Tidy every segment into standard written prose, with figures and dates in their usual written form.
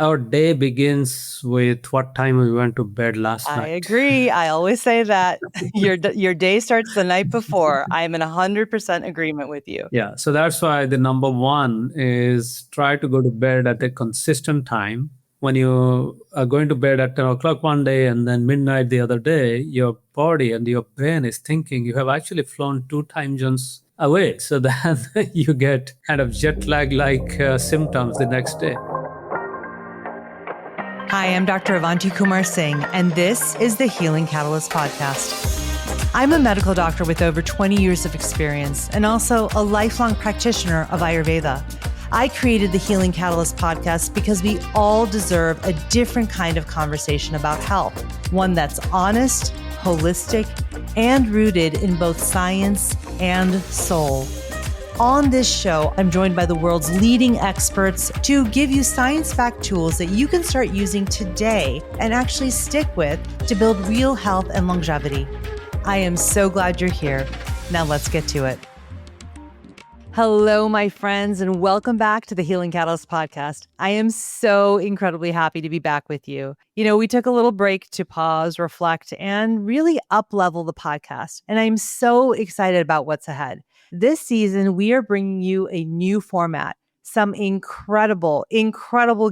Our day begins with what time we went to bed last I night. agree. I always say that your day starts the night before. I am in 100% agreement with you. Yeah, so that's why the number one is try to go to bed at a consistent time. When you are going to bed at 10 o'clock one day and then midnight the other day, your body and your brain is thinking you have actually flown two time zones away. So then you get kind of jet lag like symptoms the next day. Hi, I'm Dr. Avanti Kumar Singh, and this is the Healing Catalyst podcast. I'm a medical doctor with over 20 years of experience and also a lifelong practitioner of Ayurveda. I created the Healing Catalyst podcast because we all deserve a different kind of conversation about health, one that's honest, holistic, and rooted in both science and soul. On this show, I'm joined by the world's leading experts to give you science-backed tools that you can start using today and actually stick with to build real health and longevity. I am so glad you're here. Now let's get to it. Hello, my friends, and welcome back to the Healing Catalyst podcast. I am so incredibly happy to be back with you. You know, we took a little break to pause, reflect, and really up-level the podcast, and I'm so excited about what's ahead. This season, we are bringing you a new format, some incredible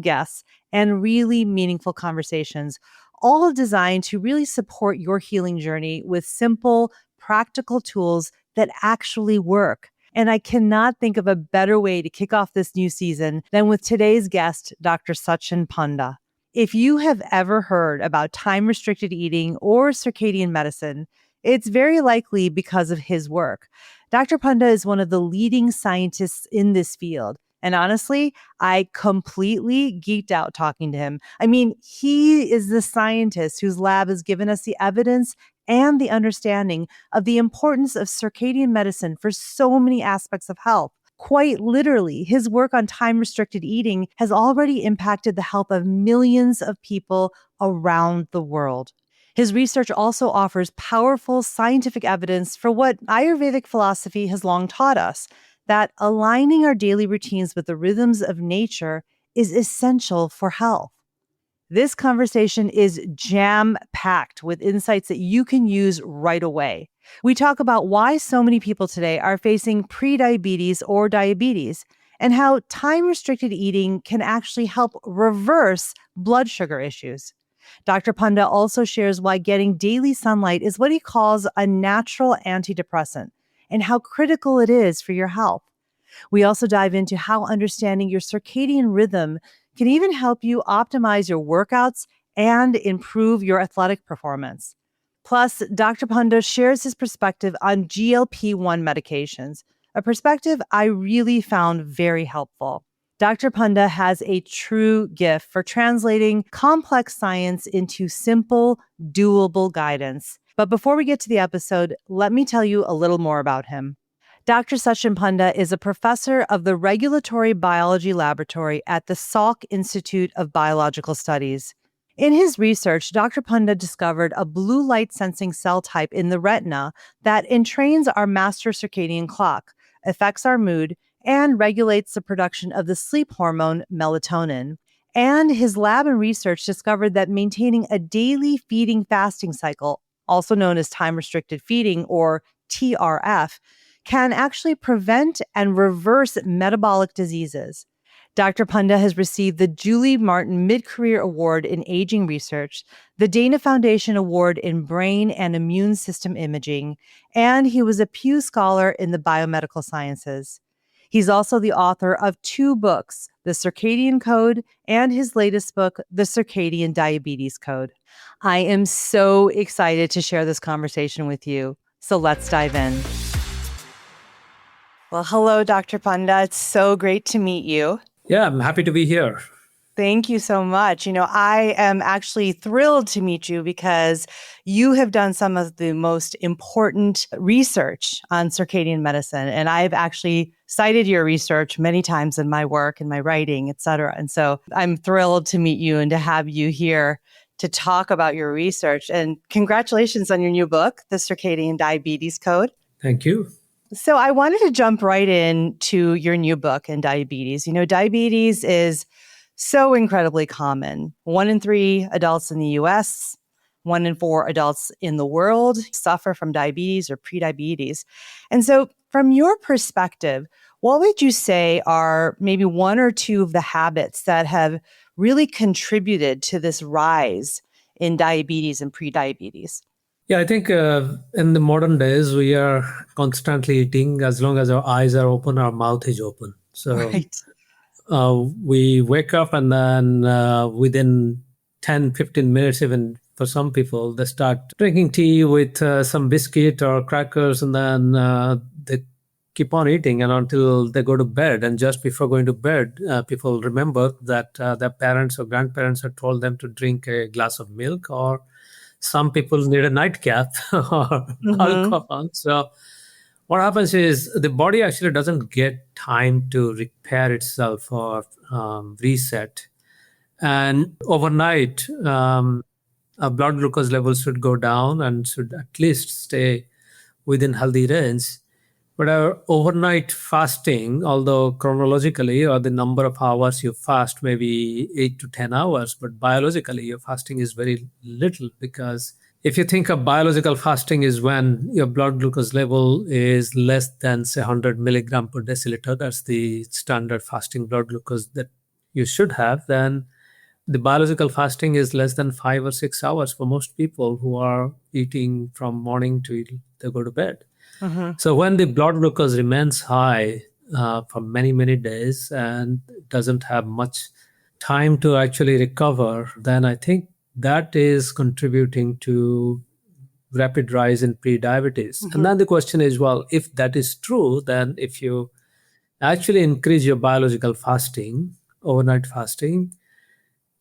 guests, and really meaningful conversations, all designed to really support your healing journey with simple, practical tools that actually work. And I cannot think of a better way to kick off this new season than with today's guest, Dr. Satchin Panda. If you have ever heard about time-restricted eating or circadian medicine, it's very likely because of his work. Dr. Panda is one of the leading scientists in this field. And honestly, I completely geeked out talking to him. I mean, he is the scientist whose lab has given us the evidence and the understanding of the importance of circadian medicine for so many aspects of health. Quite literally, his work on time-restricted eating has already impacted the health of millions of people around the world. His research also offers powerful scientific evidence for what Ayurvedic philosophy has long taught us, that aligning our daily routines with the rhythms of nature is essential for health. This conversation is jam-packed with insights that you can use right away. We talk about why so many people today are facing prediabetes or diabetes, and how time-restricted eating can actually help reverse blood sugar issues. Dr. Panda also shares why getting daily sunlight is what he calls a natural antidepressant and how critical it is for your health. We also dive into how understanding your circadian rhythm can even help you optimize your workouts and improve your athletic performance. Plus, Dr. Panda shares his perspective on GLP-1 medications, a perspective I really found very helpful. Dr. Panda has a true gift for translating complex science into simple, doable guidance. But before we get to the episode, let me tell you a little more about him. Dr. Satchin Panda is a professor of the Regulatory Biology Laboratory at the Salk Institute of Biological Studies. In his research, Dr. Panda discovered a blue light sensing cell type in the retina that entrains our master circadian clock, affects our mood, and regulates the production of the sleep hormone melatonin. And his lab and research discovered that maintaining a daily feeding fasting cycle, also known as time-restricted feeding or TRF, can actually prevent and reverse metabolic diseases. Dr. Panda has received the Julie Martin Mid-Career Award in Aging Research, the Dana Foundation Award in Brain and Immune System Imaging, and he was a Pew Scholar in the Biomedical Sciences. He's also the author of 2 books, The Circadian Code and his latest book, The Circadian Diabetes Code. I am so excited to share this conversation with you. So let's dive in. Well, hello, Dr. Panda. It's so great to meet you. Yeah, I'm happy to be here. Thank you so much. You know, I am actually thrilled to meet you because you have done some of the most important research on circadian medicine. And I've actually cited your research many times in my work and my writing, et cetera. And so I'm thrilled to meet you and to have you here to talk about your research. And congratulations on your new book, The Circadian Diabetes Code. Thank you. So I wanted to jump right into your new book in diabetes. You know, diabetes is So incredibly common. 1 in 3 adults in the US, 1 in 4 adults in the world suffer from diabetes or prediabetes. And so, from your perspective, what would you say are maybe 1 or 2 of the habits that have really contributed to this rise in diabetes and prediabetes? Yeah, I think in the modern days, we are constantly eating. As long as our eyes are open, our mouth is open. So Right. we wake up and then within 10, 15 minutes, even for some people, they start drinking tea with some biscuit or crackers, and then they keep on eating and until they go to bed. And just before going to bed, people remember that their parents or grandparents had told them to drink a glass of milk, or some people need a nightcap or Mm-hmm. alcohol. So what happens is the body actually doesn't get time to repair itself or reset. And overnight, our blood glucose levels should go down and should at least stay within healthy range. But our overnight fasting, although chronologically or the number of hours you fast may be 8 to 10 hours, but biologically your fasting is very little, because if you think of biological fasting is when your blood glucose level is less than say 100 milligram per deciliter, that's the standard fasting blood glucose that you should have, then the biological fasting is less than 5 or 6 hours for most people who are eating from morning to they go to bed. Mm-hmm. So when the blood glucose remains high for many, many days and doesn't have much time to actually recover, then I think that is contributing to rapid rise in pre-diabetes. And Mm-hmm. then the question is, well, if that is true, then if you actually increase your biological fasting, overnight fasting,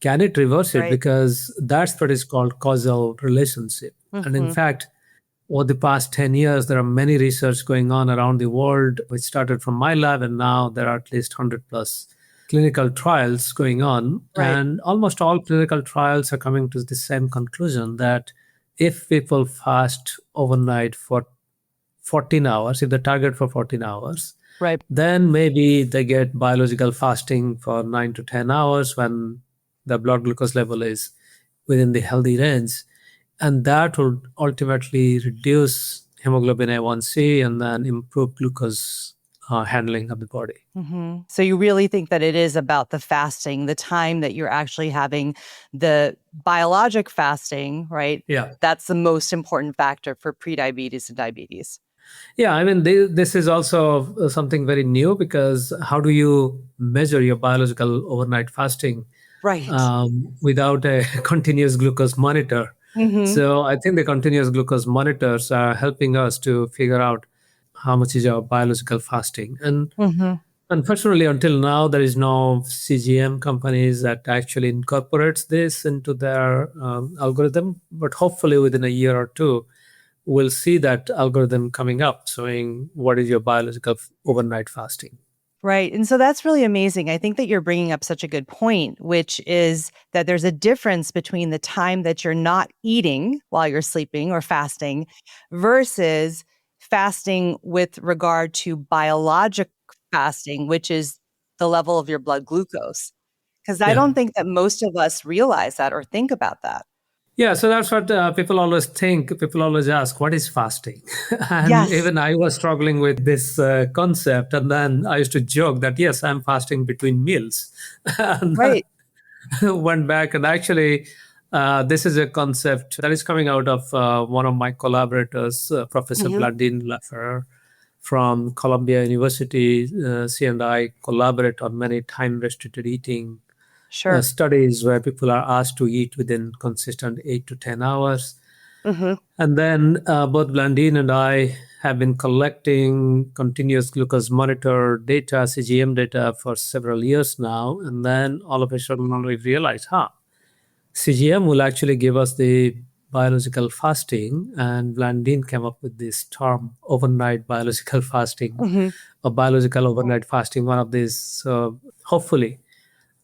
can it reverse it? Right. Because that's what is called causal relationship. And in Mm-hmm. fact, over the past 10 years, there are many research going on around the world, which started from my lab, and now there are at least 100 plus clinical trials going on. Right. And almost all clinical trials are coming to the same conclusion that if people fast overnight for 14 hours, if they target for 14 hours, Right. then maybe they get biological fasting for 9 to 10 hours when the blood glucose level is within the healthy range. And that will ultimately reduce hemoglobin A1C and then improve glucose handling of the body. Mm-hmm. So you really think that it is about the fasting, the time that you're actually having the biologic fasting, right? Yeah. That's the most important factor for prediabetes and diabetes. Yeah, I mean, this is also something very new, because how do you measure your biological overnight fasting Right. without a continuous glucose monitor? Mm-hmm. So I think the continuous glucose monitors are helping us to figure out how much is our biological fasting. And Mm-hmm. unfortunately, until now, there is no CGM companies that actually incorporates this into their algorithm. But hopefully, within a year or two, we'll see that algorithm coming up, showing what is your biological overnight fasting. Right. And so that's really amazing. I think that you're bringing up such a good point, which is that there's a difference between the time that you're not eating while you're sleeping or fasting versus fasting with regard to biologic fasting, which is the level of your blood glucose. Because I Yeah. don't think that most of us realize that or think about that. Yeah, so that's what people always think. People always ask, what is fasting? And Yes. even I was struggling with this concept. And then I used to joke that, yes, I'm fasting between meals. And then Right. went back, and actually, this is a concept that is coming out of one of my collaborators, Professor Hmm. Blandine Laffer from Columbia University. She and I collaborate on many time restricted eating Sure. studies where people are asked to eat within consistent 8 to 10 hours. Hmm. And then both Blandine and I have been collecting continuous glucose monitor data, CGM data, for several years now. And then all of a sudden we realized, CGM will actually give us the biological fasting. And Blandine came up with this term, overnight biological fasting, Hmm. or biological overnight fasting, one of these. So hopefully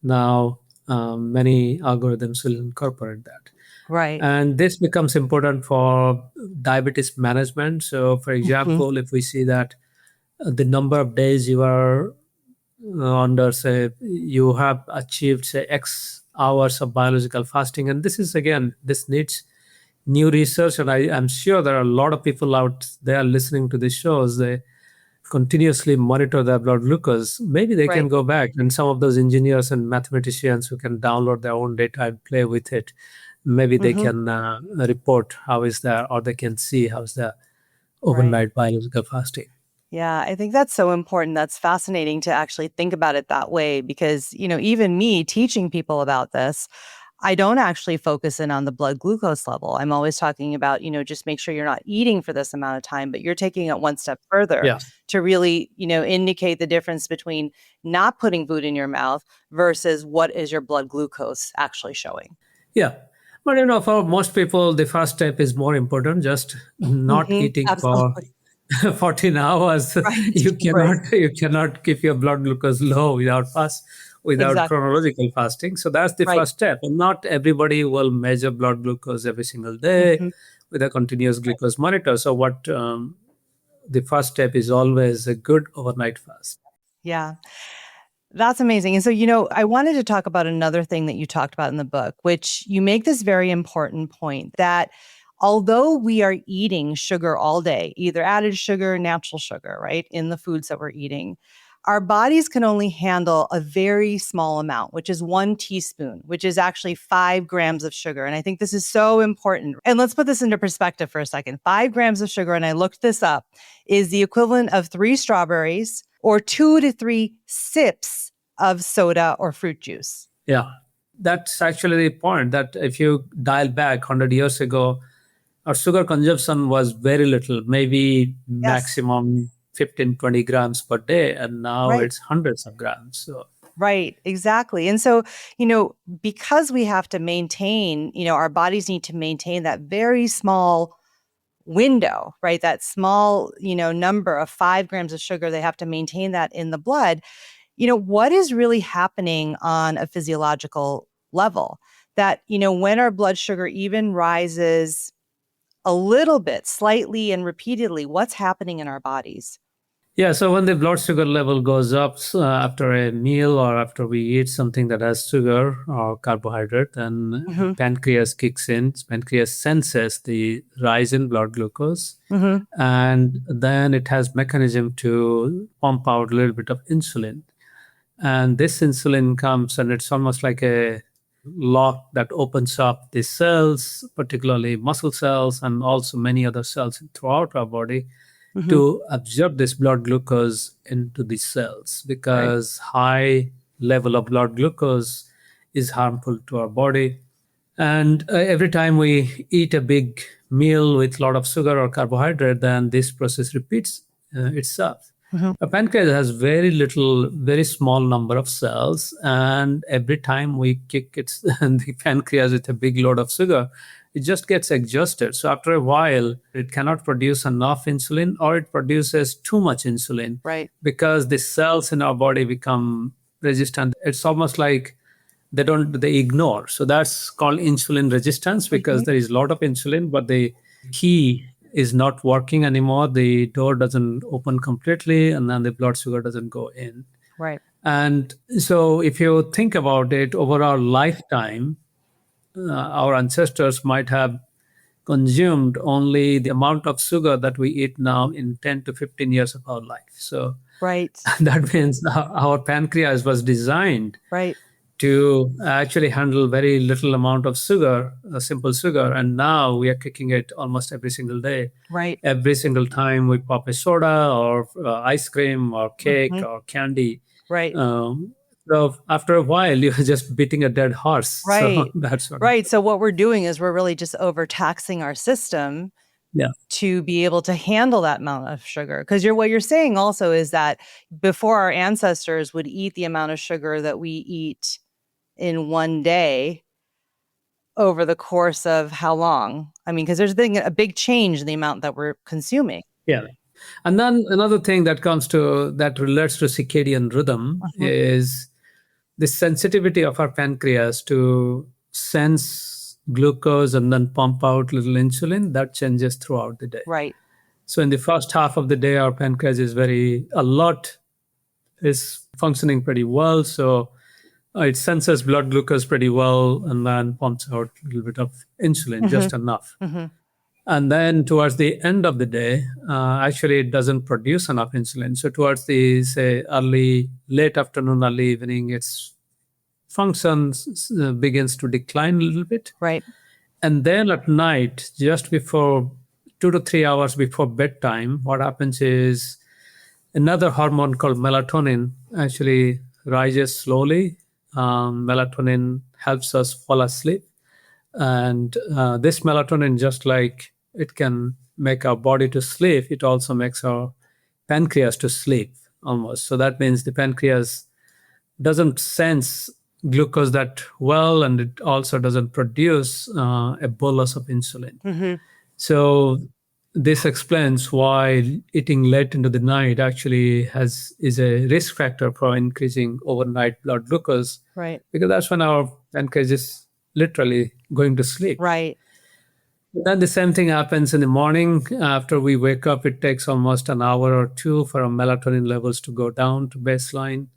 now many algorithms will incorporate that. Right. And this becomes important for diabetes management. So, for Hmm. example, if we see that the number of days you are under, say, you have achieved, say, X hours of biological fasting. And this is, again, this needs new research. And I'm sure there are a lot of people out there listening to these shows. They continuously monitor their blood glucose. Maybe they can Right. go back, and some of those engineers and mathematicians who can download their own data and play with it, maybe they Hmm. can report how is that, or they can see how's the Right. overnight biological fasting. Yeah, I think that's so important. That's fascinating to actually think about it that way because, even me teaching people about this, I don't actually focus in on the blood glucose level. I'm always talking about, just make sure you're not eating for this amount of time, but you're taking it one step further Yeah. to really, indicate the difference between not putting food in your mouth versus what is your blood glucose actually showing. Yeah. But for most people, the first step is more important. Just not Hmm. eating for Absolutely. 14 hours. Right. You Right. cannot keep your blood glucose low without Exactly. chronological fasting. So that's the Right. first step. And not everybody will measure blood glucose every single day Hmm. with a continuous glucose monitor. So what the first step is always a good overnight fast. Yeah. That's amazing. And so, I wanted to talk about another thing that you talked about in the book, which you make this very important point that although we are eating sugar all day, either added sugar, natural sugar, right, in the foods that we're eating, our bodies can only handle a very small amount, which is 1 teaspoon, which is actually 5 grams of sugar. And I think this is so important. And let's put this into perspective for a second. 5 grams of sugar, and I looked this up, is the equivalent of 3 strawberries or 2 to 3 sips of soda or fruit juice. Yeah. That's actually the point, that if you dial back 100 years ago, our sugar consumption was very little, maybe Yes. maximum 15, 20 grams per day. And now Right. it's hundreds of grams. So, Right, exactly. And so, because we have to maintain, our bodies need to maintain that very small window, right? That small, number of 5 grams of sugar, they have to maintain that in the blood. What is really happening on a physiological level that, when our blood sugar even rises a little bit, slightly and repeatedly, what's happening in our bodies? yeah. So when the blood sugar level goes up after a meal or after we eat something that has sugar or carbohydrate, then Hmm. pancreas kicks in. Pancreas senses the rise in blood glucose, Hmm. and then it has mechanism to pump out a little bit of insulin. And this insulin comes, and it's almost like a lock that opens up the cells, particularly muscle cells and also many other cells throughout our body, Hmm. to absorb this blood glucose into the cells, Right. because high level of blood glucose is harmful to our body. And every time we eat a big meal with a lot of sugar or carbohydrate, then this process repeats itself. Hmm. A pancreas has very little, very small number of cells, and every time we kick its the pancreas with a big load of sugar, it just gets exhausted. So after a while, it cannot produce enough insulin, or it produces too much insulin, Right. because the cells in our body become resistant. It's almost like they ignore. So that's called insulin resistance, because Hmm. there is a lot of insulin, but the key is not working anymore. The door doesn't open completely, and then the blood sugar doesn't go in. Right. And so if you think about it, over our lifetime, our ancestors might have consumed only the amount of sugar that we eat now in 10 to 15 years of our life. So Right. that means our pancreas was designed Right. to actually handle very little amount of sugar, simple sugar. And now we are kicking it almost every single day. Right. Every single time we pop a soda or ice cream or cake Hmm. or candy. Right. Um, so after a while, you're just beating a dead horse. So Right. that's what Right. happens. So what we're doing is we're really just overtaxing our system Yeah. to be able to handle that amount of sugar. Because what you're saying also is that before our ancestors would eat the amount of sugar that we eat in one day over the course of how long? I mean, because there's been a big change in the amount that we're consuming. Yeah. And then another thing that relates to circadian rhythm Mhm. is the sensitivity of our pancreas to sense glucose and then pump out little insulin, that changes throughout the day. Right. So in the first half of the day, our pancreas is very a lot is functioning pretty well. So it senses blood glucose pretty well and then pumps out a little bit of insulin, just enough. And then towards the end of the day, actually it doesn't produce enough insulin. So towards the, say, late afternoon, early evening, its functions begins to decline a little bit. Right. And then at night, just before 2 to 3 hours before bedtime, what happens is another hormone called melatonin actually rises slowly. Melatonin helps us fall asleep. And this melatonin, just like it can make our body to sleep, it also makes our pancreas to sleep almost. So that means the pancreas doesn't sense glucose that well, and it also doesn't produce a bolus of insulin. So this explains why eating late into the night actually is a risk factor for increasing overnight blood glucose. Right. Because that's when our pancreas is literally going to sleep. Right. Then the same thing happens in the morning. After we wake up, it takes almost an hour or two for our melatonin levels to go down to baseline.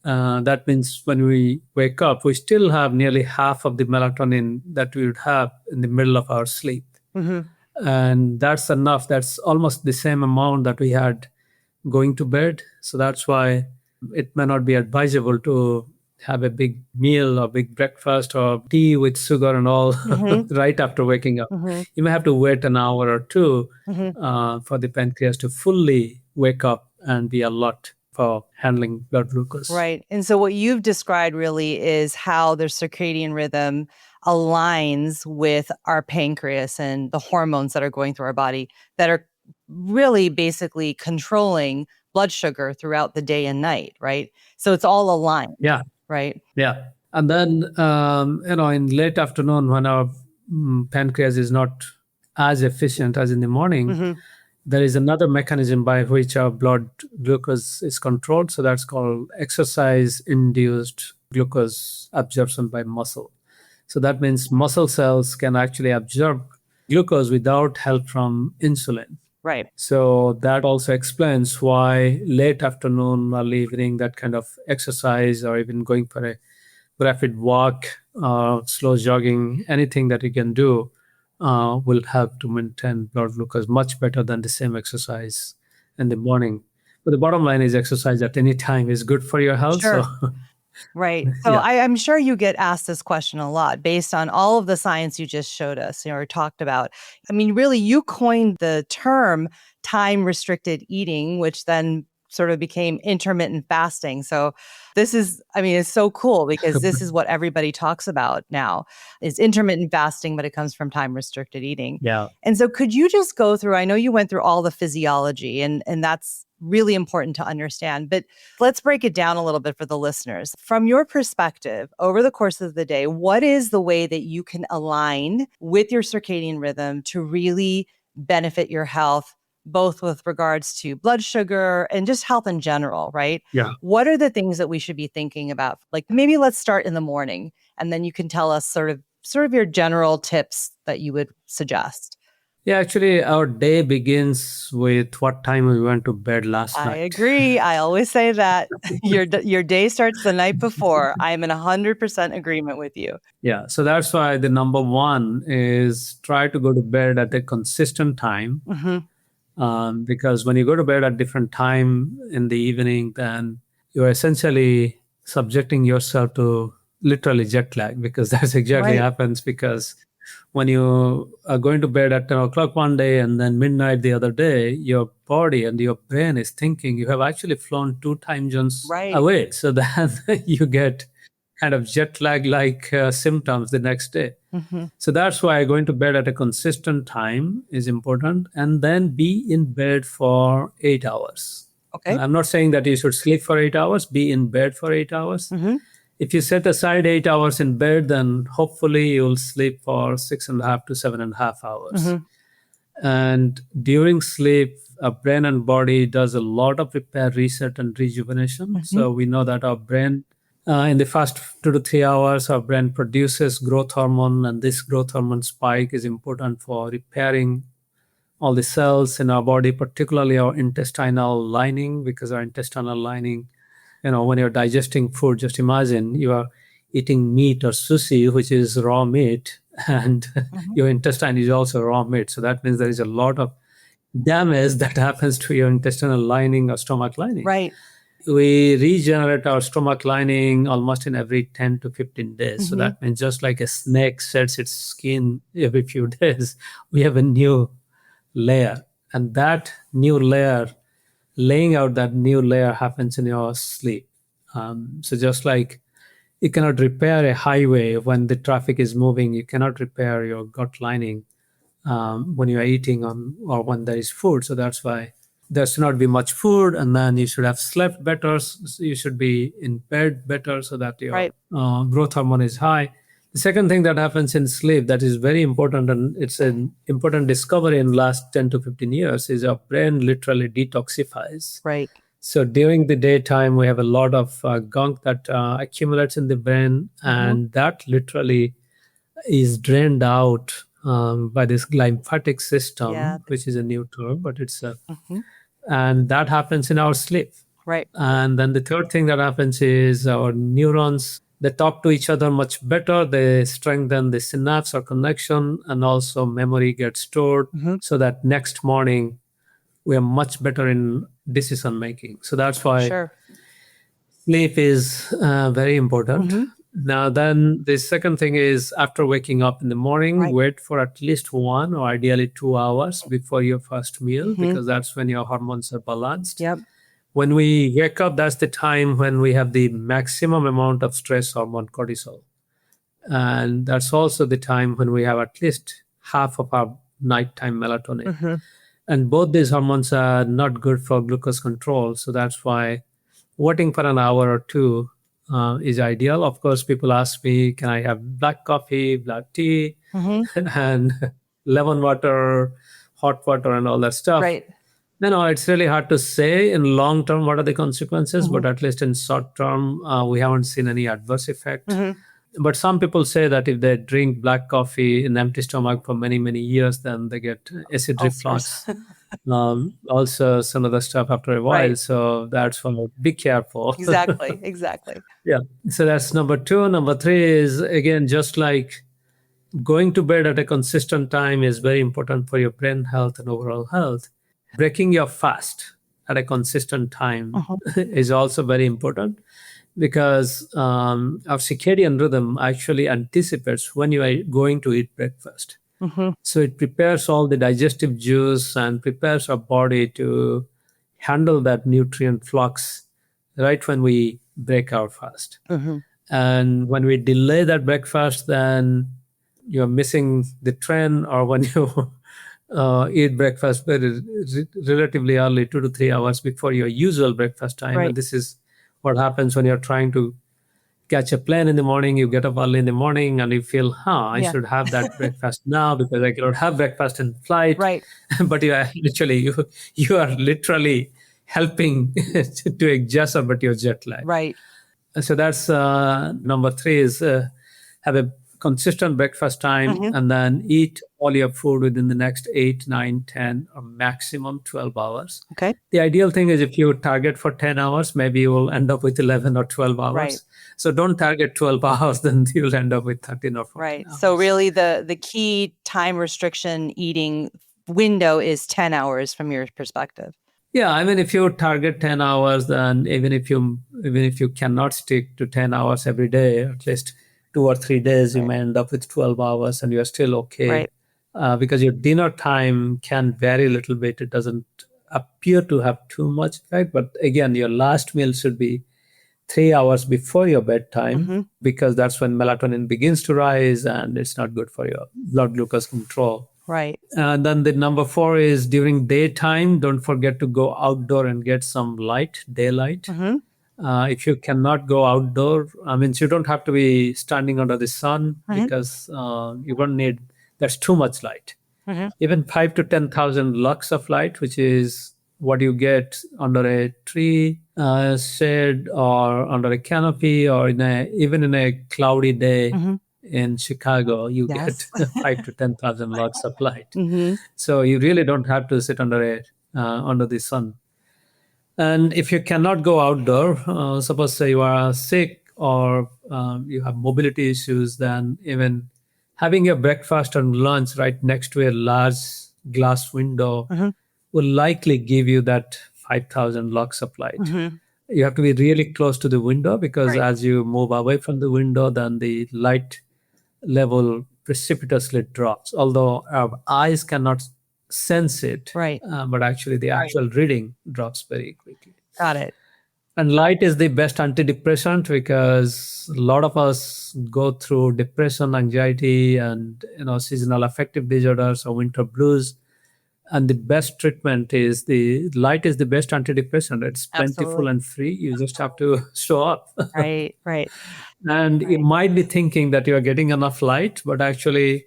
That means when we wake up, we still have nearly half of the melatonin that we would have in the middle of our sleep. And that's enough. That's almost the same amount that we had going to bed. So that's why it may not be advisable to have a big meal or big breakfast or tea with sugar and all right after waking up. You may have to wait an hour or two for the pancreas to fully wake up and be alert for handling blood glucose. Right. And so what you've described really is how the circadian rhythm aligns with our pancreas and the hormones that are going through our body that are really basically controlling blood sugar throughout the day and night, right? So it's all aligned. Yeah. Right. Yeah. And then, in late afternoon, when our pancreas is not as efficient as in the morning, there is another mechanism by which our blood glucose is controlled. So that's called exercise-induced glucose absorption by muscle. So that means muscle cells can actually absorb glucose without help from insulin. Right. So that also explains why late afternoon, early evening, that kind of exercise or even going for a rapid walk, slow jogging, anything that you can do will help to maintain blood glucose much better than the same exercise in the morning. But the bottom line is exercise at any time is good for your health. Sure. So right. So I'm sure you get asked this question a lot based on all of the science you just showed us or talked about. I mean, really, you coined the term time-restricted eating, which then sort of became intermittent fasting. So this is, it's so cool because this is what everybody talks about now is intermittent fasting, but it comes from time-restricted eating. Yeah. And so could you just go through, I know you went through all the physiology and that's really important to understand, but let's break it down a little bit for the listeners. From your perspective, over the course of the day, what is the way that you can align with your circadian rhythm to really benefit your health, both with regards to blood sugar and just health in general, right? Yeah. What are the things that we should be thinking about? Like maybe let's start in the morning and then you can tell us sort of your general tips that you would suggest. Yeah, actually, our day begins with what time we went to bed last night. I agree. I always say that. Your day starts the night before. I am in 100% agreement with you. Yeah, so that's why the number one is try to go to bed at a consistent time. Because when you go to bed at different time in the evening, then you're essentially subjecting yourself to literally jet lag, because that's exactly happens. Because when you are going to bed at 10 o'clock one day and then midnight the other day, your body and your brain is thinking you have actually flown 2 time zones away. So then you get kind of jet lag-like symptoms the next day. So that's why going to bed at a consistent time is important. And then be in bed for 8 hours. Okay. I'm not saying that you should sleep for 8 hours. Be in bed for 8 hours. If you set aside 8 hours in bed, then hopefully you'll sleep for 6.5 to 7.5 hours. And during sleep, our brain and body does a lot of repair, reset, and rejuvenation. So we know that our brain, in the first 2 to 3 hours, our brain produces growth hormone, and this growth hormone spike is important for repairing all the cells in our body, particularly our intestinal lining, because our intestinal lining when you're digesting food, just imagine you are eating meat or sushi, which is raw meat, and your intestine is also raw meat. So that means there is a lot of damage that happens to your intestinal lining or stomach lining. Right. We regenerate our stomach lining almost in every 10 to 15 days. So that means just like a snake sheds its skin every few days, we have a new layer. And that new layer, laying out that new layer happens in your sleep. So just like you cannot repair a highway when the traffic is moving, you cannot repair your gut lining when you are eating or when there is food. So that's why there should not be much food, and then you should have slept better. So you should be in bed better so that your Right. growth hormone is high. The second thing that happens in sleep that is very important, and it's an important discovery in the last 10 to 15 years, is our brain literally detoxifies. Right. So during the daytime, we have a lot of gunk that accumulates in the brain, and that literally is drained out by this lymphatic system, Yeah. which is a new term, but it's a, Mhm. and that happens in our sleep. Right. And then the third thing that happens is our neurons, they talk to each other much better. They strengthen the synapse or connection, and also memory gets stored so that next morning we are much better in decision making. So that's why Sure. sleep is very important. Now, then the second thing is after waking up in the morning, Right. wait for at least 1 or ideally 2 hours before your first meal, because that's when your hormones are balanced. Yep. When we wake up, that's the time when we have the maximum amount of stress hormone cortisol. And that's also the time when we have at least half of our nighttime melatonin. And both these hormones are not good for glucose control. So that's why waiting for an hour or two is ideal. Of course, people ask me, can I have black coffee, black tea, and lemon water, hot water, and all that stuff? Right. It's really hard to say in long term what are the consequences, but at least in short term, we haven't seen any adverse effect. But some people say that if they drink black coffee in empty stomach for many, many years, then they get acid reflux, ulcers, and other stuff after a while. Right. So that's why be careful. Exactly. Exactly. Yeah. So that's number two. Number three is, again, just like going to bed at a consistent time is very important for your brain health and overall health. Breaking your fast at a consistent time is also very important, because our circadian rhythm actually anticipates when you are going to eat breakfast. So it prepares all the digestive juice and prepares our body to handle that nutrient flux right when we break our fast. And when we delay that breakfast, then you're missing the train, or when you eat breakfast very relatively early, 2 to 3 hours before your usual breakfast time. Right. And this is what happens when you're trying to catch a plane in the morning. You get up early in the morning and you feel, I Yeah. should have that breakfast now because I cannot have breakfast in flight. Right. But you are literally helping to exacerbate your jet lag. Right. So that's number three is have a consistent breakfast time and then eat all your food within the next 8, 9, 10, or maximum 12 hours. Okay. The ideal thing is if you target for 10 hours, maybe you will end up with 11 or 12 hours. Right. So don't target 12 hours, then you'll end up with 13 or 14 Right. hours. So really the key time restriction eating window is 10 hours from your perspective. Yeah, I mean, if you target 10 hours, then even if you cannot stick to 10 hours every day, at least 2 or 3 days, you may end up with 12 hours and you're still okay. Right. Because your dinner time can vary a little bit. It doesn't appear to have too much effect. But again, your last meal should be 3 hours before your bedtime, because that's when melatonin begins to rise and it's not good for your blood glucose control. Right. And then the number 4 is during daytime, don't forget to go outdoor and get some light, daylight. If you cannot go outdoor, you don't have to be standing under the sun, because you don't need, that's too much light. Even 5 to 10,000 lux of light, which is what you get under a tree shade or under a canopy, or even in a cloudy day in Chicago, you Yes. get 5 to 10,000 lux of light. So you really don't have to sit under the sun. And if you cannot go outdoor, suppose say you are sick or you have mobility issues, then even having your breakfast and lunch right next to a large glass window Mm-hmm. will likely give you that 5,000 lux of light. Mm-hmm. You have to be really close to the window because Right. as you move away from the window, then the light level precipitously drops. Although our eyes cannot sense it, Right. but actually the actual reading drops very quickly. Got it. And light is the best antidepressant because a lot of us go through depression, anxiety, and seasonal affective disorders or winter blues. And the best treatment is the light is the best antidepressant. It's plentiful Absolutely. and free. You just have to show up. Right. Right. And you might be thinking that you are getting enough light, but actually,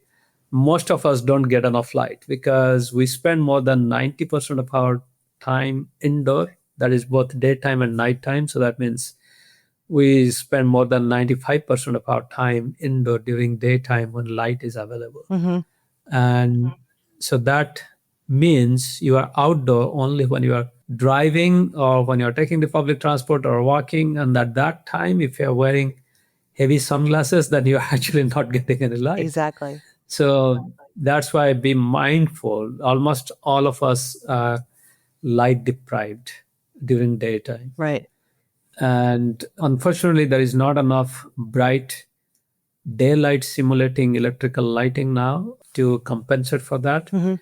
most of us don't get enough light because we spend more than 90% of our time indoor. That is both daytime and nighttime. So that means we spend more than 95% of our time indoor during daytime when light is available. Mm-hmm. And so that means you are outdoor only when you are driving or when you're taking the public transport or walking. And at that time, if you're wearing heavy sunglasses, then you're actually not getting any light. Exactly. So that's why be mindful. Almost all of us are light deprived during daytime. Right. And unfortunately, there is not enough bright daylight simulating electrical lighting now to compensate for that. Mm-hmm.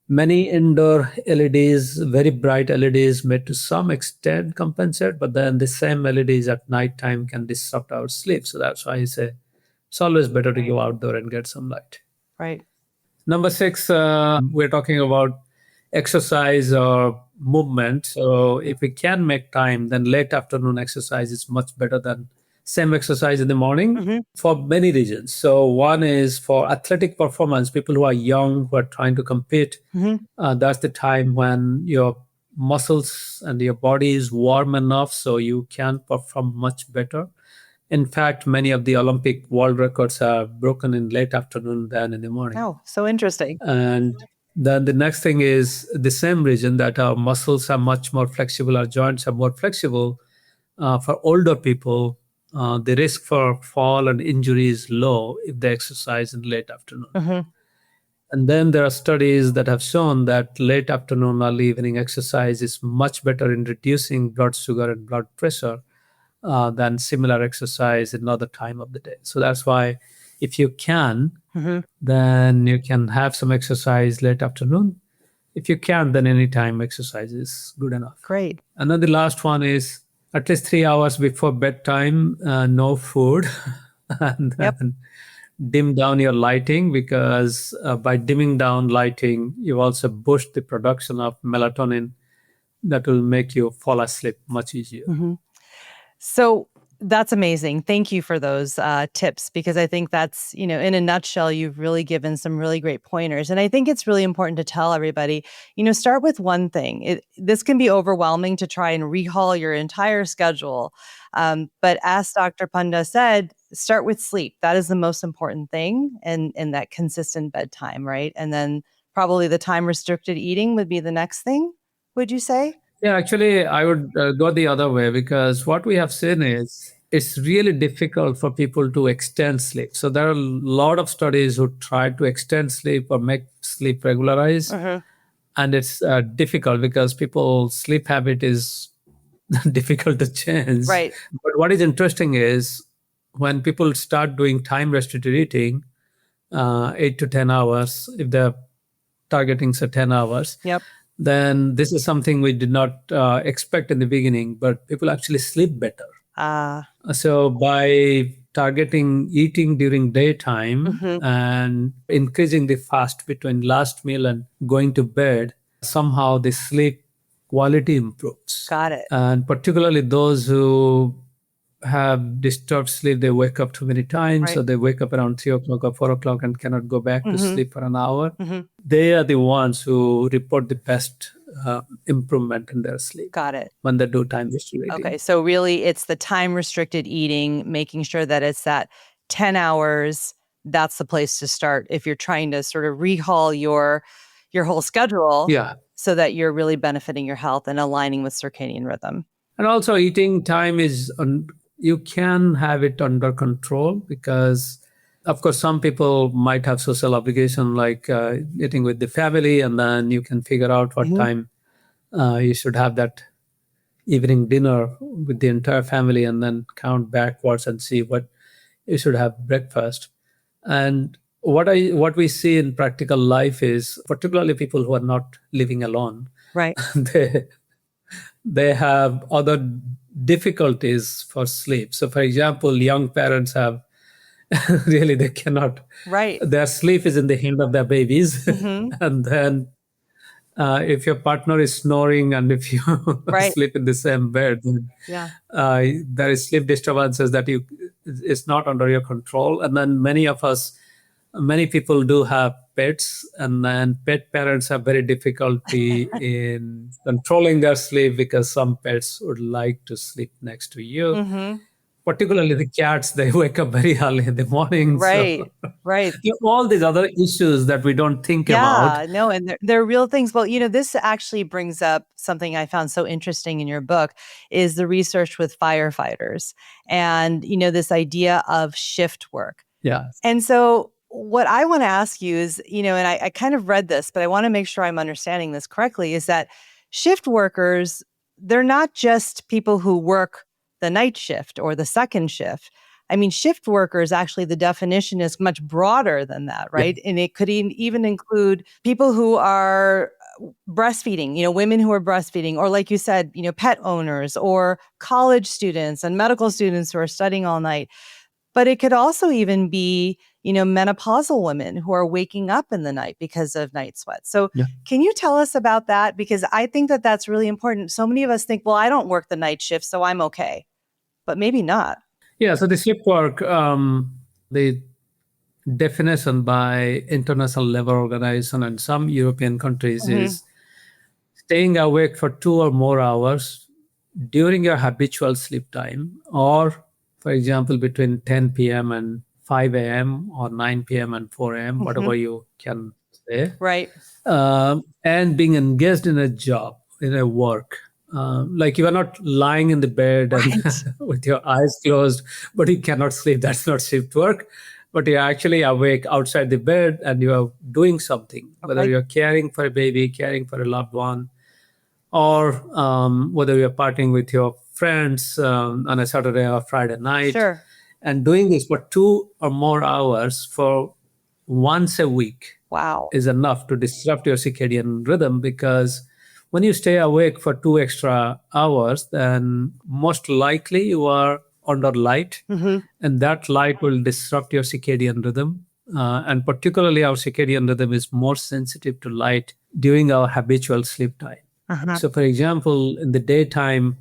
Many indoor LEDs, very bright LEDs, may to some extent compensate, but then the same LEDs at nighttime can disrupt our sleep. So that's why I say it's always better to go outdoor and get some light. Right. Number 6, we're talking about exercise or movement. So if we can make time, then late afternoon exercise is much better than same exercise in the morning Mm-hmm. for many reasons. So one is for athletic performance, people who are young, who are trying to compete. Mm-hmm. That's the time when your muscles and your body is warm enough so you can perform much better. In fact, many of the Olympic world records are broken in late afternoon than in the morning. Oh, so interesting. And then the next thing is the same reason that our muscles are much more flexible, our joints are more flexible. For older people, the risk for fall and injury is low if they exercise in late afternoon. Mm-hmm. And then there are studies that have shown that late afternoon, early evening exercise is much better in reducing blood sugar and blood pressure than similar exercise in another time of the day. So that's why if you can, Mm-hmm. then you can have some exercise late afternoon. If you can't, then anytime exercise is good enough. Great. And then the last one is at least 3 hours before bedtime, no food. And then dim down your lighting because by dimming down lighting, you also boost the production of melatonin that will make you fall asleep much easier. Mm-hmm. So that's amazing. Thank you for those tips because I think that's, in a nutshell, you've really given some really great pointers. And I think it's really important to tell everybody, start with one thing. This can be overwhelming to try and rehaul your entire schedule. But as Dr. Panda said, start with sleep. That is the most important thing and that consistent bedtime, right? And then probably the time restricted eating would be the next thing, would you say? Yeah, actually, I would go the other way because what we have seen is it's really difficult for people to extend sleep. So there are a lot of studies who try to extend sleep or make sleep regularized. Uh-huh. And it's difficult because people's sleep habit is difficult to change. Right. But what is interesting is when people start doing time restricted eating, 8 to 10 hours, if they're targeting say 10 hours, Yep. then this is something we did not expect in the beginning, but people actually sleep better. So by targeting eating during daytime Mm-hmm. and increasing the fast between last meal and going to bed, somehow the sleep quality improves. Got it. And particularly those who have disturbed sleep, they wake up too many times, Right. so they wake up around 3 o'clock or 4 o'clock and cannot go back to sleep for an hour. Mm-hmm. They are the ones who report the best improvement in their sleep. Got it. When they do time restricted eating. Okay, so really it's the time restricted eating, making sure that it's that 10 hours. That's the place to start if you're trying to sort of rehaul your your whole schedule Yeah. so that you're really benefiting your health and aligning with circadian rhythm. And also, eating time you can have it under control because, of course, some people might have social obligation like eating with the family, and then you can figure out what time you should have that evening dinner with the entire family, and then count backwards and see what you should have breakfast. And what we see in practical life is, particularly people who are not living alone, Right. they they have other difficulties for sleep. So, for example, young parents have really they cannot. Right. Their sleep is in the hand of their babies, and then if your partner is snoring and if you Right. sleep in the same bed, then, Yeah. there is sleep disturbances that it's not under your control. And then many people do have pets, and then pet parents have very difficulty in controlling their sleep because some pets would like to sleep next to you. Particularly the cats, they wake up very early in the morning. Right. So Right. all these other issues that we don't think about. Yeah, no, and they're real things. Well, this actually brings up something I found so interesting in your book is the research with firefighters and, this idea of shift work. Yeah. And so what I want to ask you is, and I kind of read this, but I want to make sure I'm understanding this correctly, is that shift workers, they're not just people who work the night shift or the second shift. I mean, shift workers, actually, the definition is much broader than that, right? And it could even include people who are breastfeeding, women who are breastfeeding, or like you said, pet owners or college students and medical students who are studying all night. But it could also even be, menopausal women who are waking up in the night because of night sweat. So can you tell us about that? Because I think that that's really important. So many of us think, well, I don't work the night shift, so I'm okay. But maybe not. Yeah, so the shift work, the definition by International Labour Organization and some European countries is staying awake for 2 or more hours during your habitual sleep time, or, for example, between 10 p.m. and 5 a.m. or 9 p.m. and 4 a.m., whatever you can say. Right. And being engaged in a job, in a work. Like you are not lying in the bed and with your eyes closed, but you cannot sleep. That's not shift work. But you're actually awake outside the bed and you are doing something, whether you're caring for a baby, caring for a loved one, or whether you're partying with your friends on a Saturday or Friday night. Sure. And doing this for 2 or more hours for once a week is enough to disrupt your circadian rhythm, because when you stay awake for 2 extra hours, then most likely you are under light, and that light will disrupt your circadian rhythm. And particularly our circadian rhythm is more sensitive to light during our habitual sleep time. So, for example, in the daytime,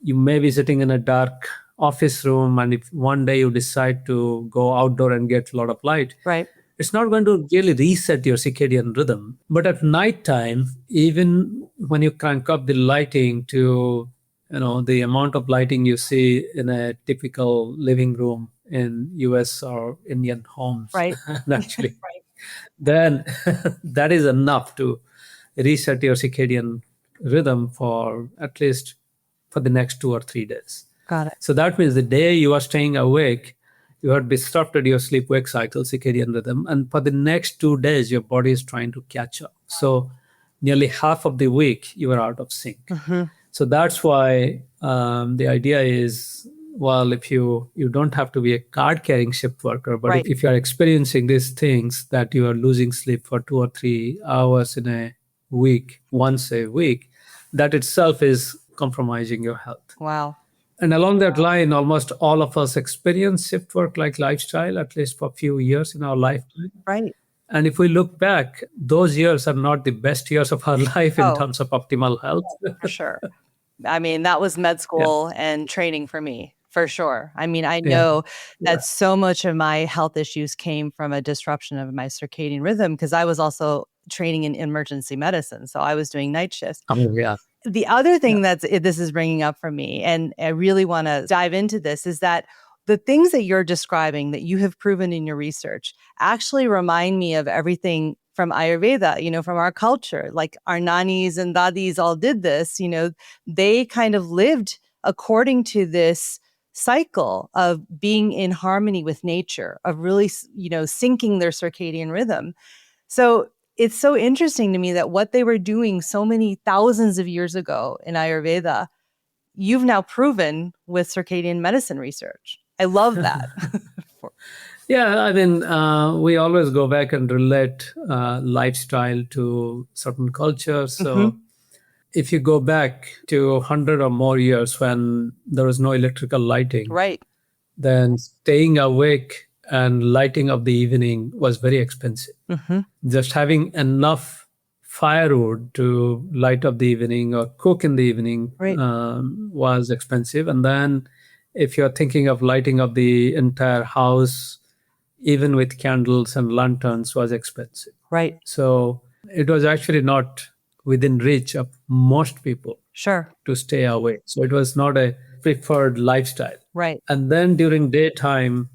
you may be sitting in a dark office room, and if one day you decide to go outdoor and get a lot of light, it's not going to really reset your circadian rhythm. But at nighttime, even when you crank up the lighting to, the amount of lighting you see in a typical living room in US or Indian homes, actually, then that is enough to reset your circadian rhythm for at least for the next 2 or 3 days. Got it. So that means the day you are staying awake, you have disrupted your sleep-wake cycle, circadian rhythm, and for the next 2 days, your body is trying to catch up. So nearly half of the week, you are out of sync. So that's why the idea is, well, if you don't have to be a card-carrying shift worker, but if you are experiencing these things that you are losing sleep for 2 or 3 hours in a week, once a week, that itself is compromising your health. Wow. And along that line, almost all of us experience shift work like lifestyle, at least for a few years in our lifetime. Right. And if we look back, those years are not the best years of our life in terms of optimal health. For sure. I mean, that was med school and training for me, for sure. I mean, I know that so much of my health issues came from a disruption of my circadian rhythm, because I was also training in emergency medicine. So I was doing night shifts. The other thing that this is bringing up for me, and I really want to dive into this, is that the things that you're describing that you have proven in your research actually remind me of everything from Ayurveda, from our culture. Like our nannies and dadis all did this, they kind of lived according to this cycle of being in harmony with nature, of really, syncing their circadian rhythm. So it's so interesting to me that what they were doing so many thousands of years ago in Ayurveda, you've now proven with circadian medicine research. I love that. Yeah, I mean, we always go back and relate lifestyle to certain cultures. So if you go back to 100 or more years when there was no electrical lighting, Right. then staying awake and lighting up the evening was very expensive. Just having enough firewood to light up the evening or cook in the evening Right. was expensive. And then if you're thinking of lighting up the entire house, even with candles and lanterns, was expensive. Right. So it was actually not within reach of most people Sure. to stay awake. So it was not a preferred lifestyle. Right. And then during daytime,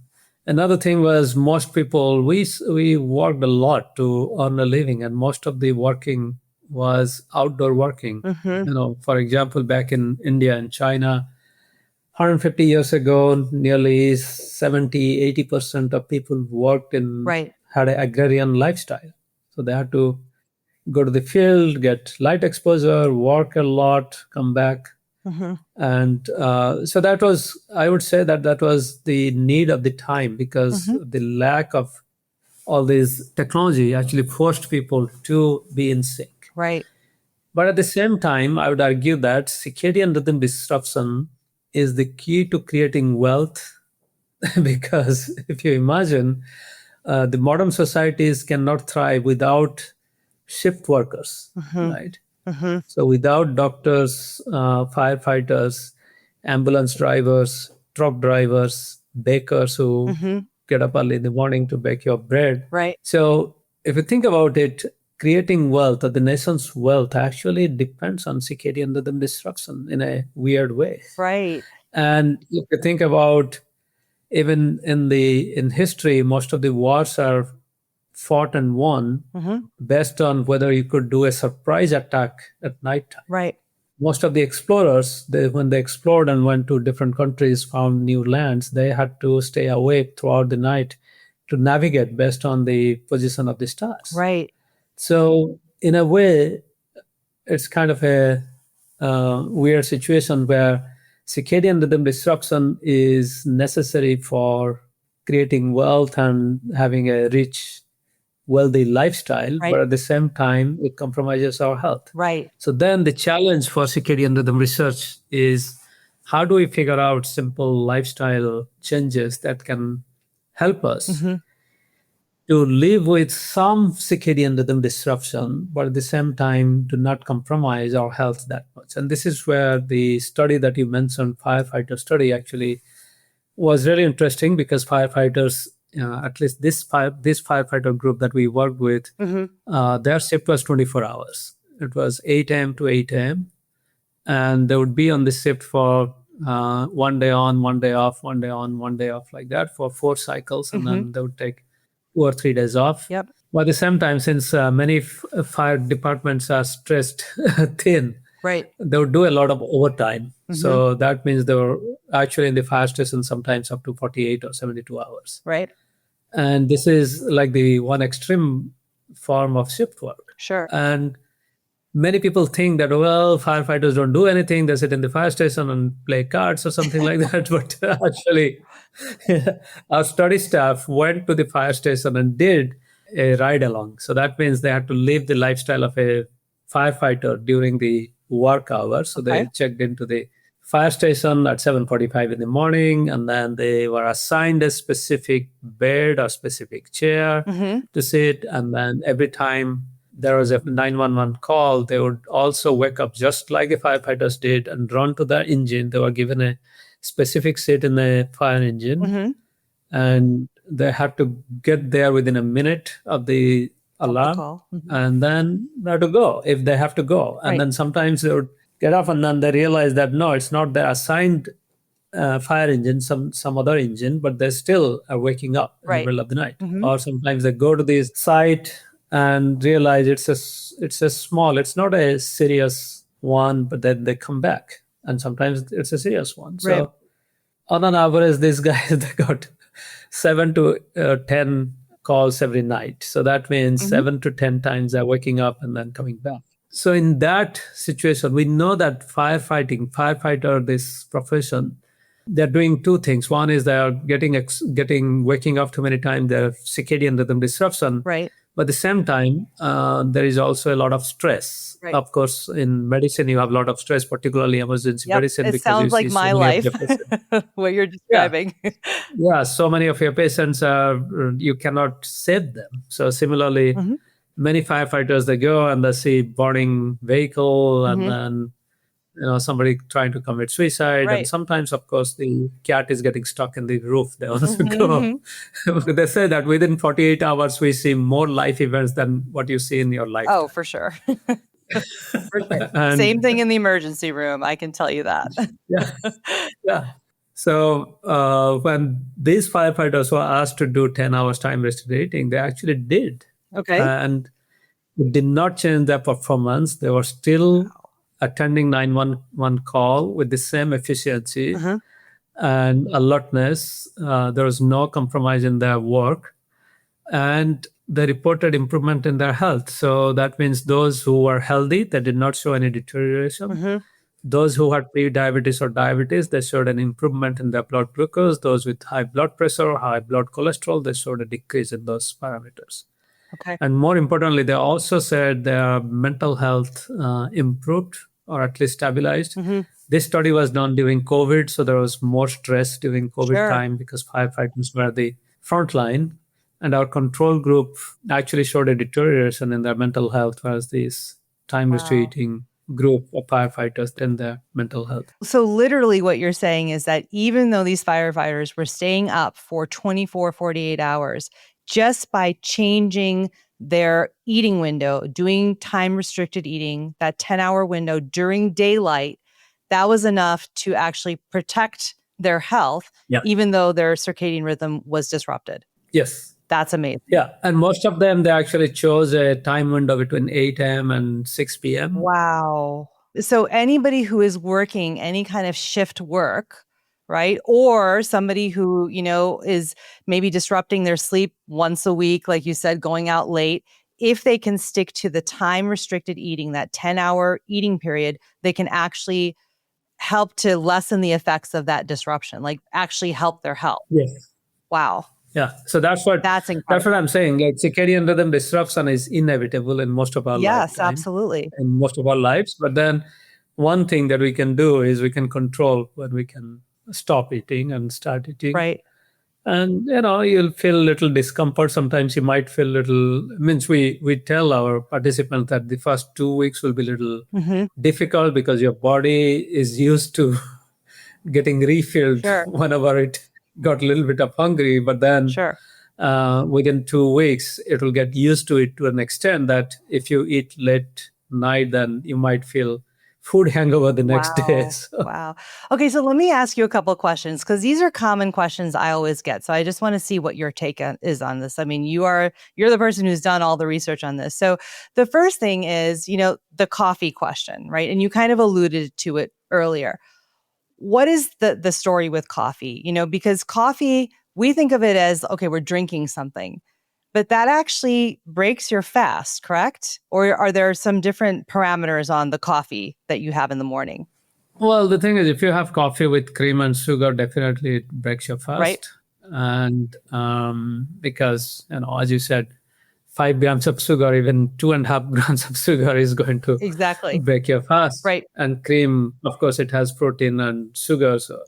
another thing was most people, we worked a lot to earn a living, and most of the working was outdoor working. For example, back in India and China, 150 years ago, nearly 70-80% of people worked in, Right. had an agrarian lifestyle. So they had to go to the field, get light exposure, work a lot, come back. And so that was, I would say that was the need of the time, because the lack of all this technology actually forced people to be in sync. Right. But at the same time, I would argue that circadian rhythm disruption is the key to creating wealth because if you imagine, the modern societies cannot thrive without shift workers, right? So without doctors, firefighters, ambulance drivers, truck drivers, bakers who get up early in the morning to bake your bread. Right. So if you think about it, creating wealth or the nation's wealth actually depends on circadian rhythm disruption in a weird way. Right. And if you think about even in history, most of the wars are fought and won based on whether you could do a surprise attack at nighttime. Right. Most of the explorers, when they explored and went to different countries, found new lands, they had to stay awake throughout the night to navigate based on the position of the stars. Right. So in a way, it's kind of a weird situation where circadian rhythm disruption is necessary for creating wealth and having a rich, wealthy lifestyle, Right. but at the same time, it compromises our health. Right. So then the challenge for circadian rhythm research is how do we figure out simple lifestyle changes that can help us to live with some circadian rhythm disruption, but at the same time to not compromise our health that much. And this is where the study that you mentioned, firefighter study, actually was really interesting because firefighters, at least this firefighter group that we worked with, their shift was 24 hours. It was 8 a.m. to 8 a.m. And they would be on the shift for 1 day on, 1 day off, 1 day on, 1 day off, like that for 4 cycles. And then they would take 2 or 3 days off. Yep. But at the same time, since many fire departments are stressed thin, Right. they would do a lot of overtime. So that means they were actually in the fire station sometimes up to 48 or 72 hours. Right. And this is like the one extreme form of shift work. Sure. And many people think that, well, firefighters don't do anything. They sit in the fire station and play cards or something like that. But actually, our study staff went to the fire station and did a ride along. So that means they had to live the lifestyle of a firefighter during the work hours. So they checked into the fire station at 7:45 in the morning, and then they were assigned a specific bed or specific chair to sit. And then every time there was a 911 call, they would also wake up just like the firefighters did and run to the engine. They were given a specific seat in the fire engine, and they had to get there within a minute of the alarm, and then they had to go if they have to go. And then sometimes they would get off, and then they realize that no, it's not their assigned fire engine, some other engine, but they still are waking up in the middle of the night. Or sometimes they go to the site and realize it's a small, it's not a serious one, but then they come back, and sometimes it's a serious one. Right. So on an average, these guys they got 7 to 10 calls every night. So that means 7 to 10 times they're waking up and then coming back. So in that situation, we know that firefighter, this profession, they're doing two things. One is they're getting waking up too many times, their circadian rhythm disruption. Right. But at the same time, there is also a lot of stress. Right. Of course, in medicine, you have a lot of stress, particularly emergency medicine. It because sounds you like see my so many of life, your patients. what you're describing. Yeah, so many of your patients are, you cannot save them. So similarly, many firefighters, they go and they see burning vehicle and then somebody trying to commit suicide. Right. And sometimes, of course, the cat is getting stuck in the roof. They also go. They say that within 48 hours, we see more life events than what you see in your lifetime. Oh, for sure. For sure. Same thing in the emergency room. I can tell you that. Yeah. So when these firefighters were asked to do 10 hours time restricted eating, they actually did. Okay. And it did not change their performance. They were still attending 911 call with the same efficiency and alertness. There was no compromise in their work. And they reported improvement in their health. So that means those who were healthy, they did not show any deterioration. Those who had pre-diabetes or diabetes, they showed an improvement in their blood glucose. Those with high blood pressure or high blood cholesterol, they showed a decrease in those parameters. Okay. And more importantly, they also said their mental health improved or at least stabilized. This study was done during COVID, so there was more stress during COVID time because firefighters were the front line. And our control group actually showed a deterioration in their mental health, whereas this time restricting group of firefighters in their mental health. So literally what you're saying is that even though these firefighters were staying up for 24, 48 hours, just by changing their eating window, doing time restricted eating, that 10-hour window during daylight, that was enough to actually protect their health, even though their circadian rhythm was disrupted. Yes. That's amazing. Yeah. And most of them, they actually chose a time window between 8 a.m. and 6 p.m. Wow. So anybody who is working any kind of shift work, right? Or somebody who, is maybe disrupting their sleep once a week, like you said, going out late, if they can stick to the time restricted eating, that 10-hour eating period, they can actually help to lessen the effects of that disruption, like actually help their health. Yes. Wow. Yeah. So that's what I'm saying. Like circadian rhythm disruption is inevitable in most of our lives. Yes, absolutely. In most of our lives. But then one thing that we can do is we can control when we can stop eating and start eating. Right. And, you'll feel a little discomfort. Sometimes you might feel we tell our participants that the first 2 weeks will be a little difficult because your body is used to getting refilled whenever it got a little bit of hungry. But then within 2 weeks, it will get used to it to an extent that if you eat late night, then you might feel food hangover the next day. Wow. Okay, so let me ask you a couple of questions because these are common questions I always get. So I just want to see what your take is on this. I mean, you're the person who's done all the research on this. So the first thing is, the coffee question, right? And you kind of alluded to it earlier. What is the story with coffee? Because coffee, we think of it as, okay, we're drinking something. But that actually breaks your fast, correct? Or are there some different parameters on the coffee that you have in the morning? Well, the thing is, if you have coffee with cream and sugar, definitely it breaks your fast. Right. And because, as you said, 5 grams of sugar, even 2.5 grams of sugar is going to break your fast. Right. And cream, of course, it has protein and sugar. So.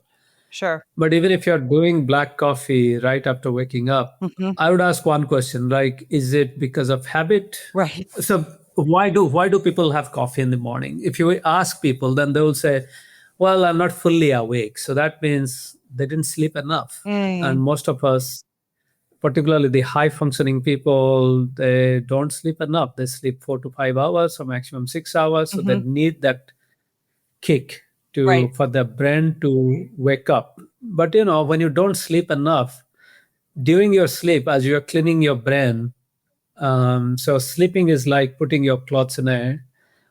Sure. But even if you're doing black coffee right after waking up, I would ask one question, like, is it because of habit? Right. So why do people have coffee in the morning? If you ask people, then they will say, well, I'm not fully awake. So that means they didn't sleep enough. And most of us, particularly the high functioning people, they don't sleep enough. They sleep 4 to 5 hours or maximum 6 hours. So they need that kick for the brain to wake up. But, when you don't sleep enough, during your sleep, as you're cleaning your brain, So sleeping is like putting your clothes in a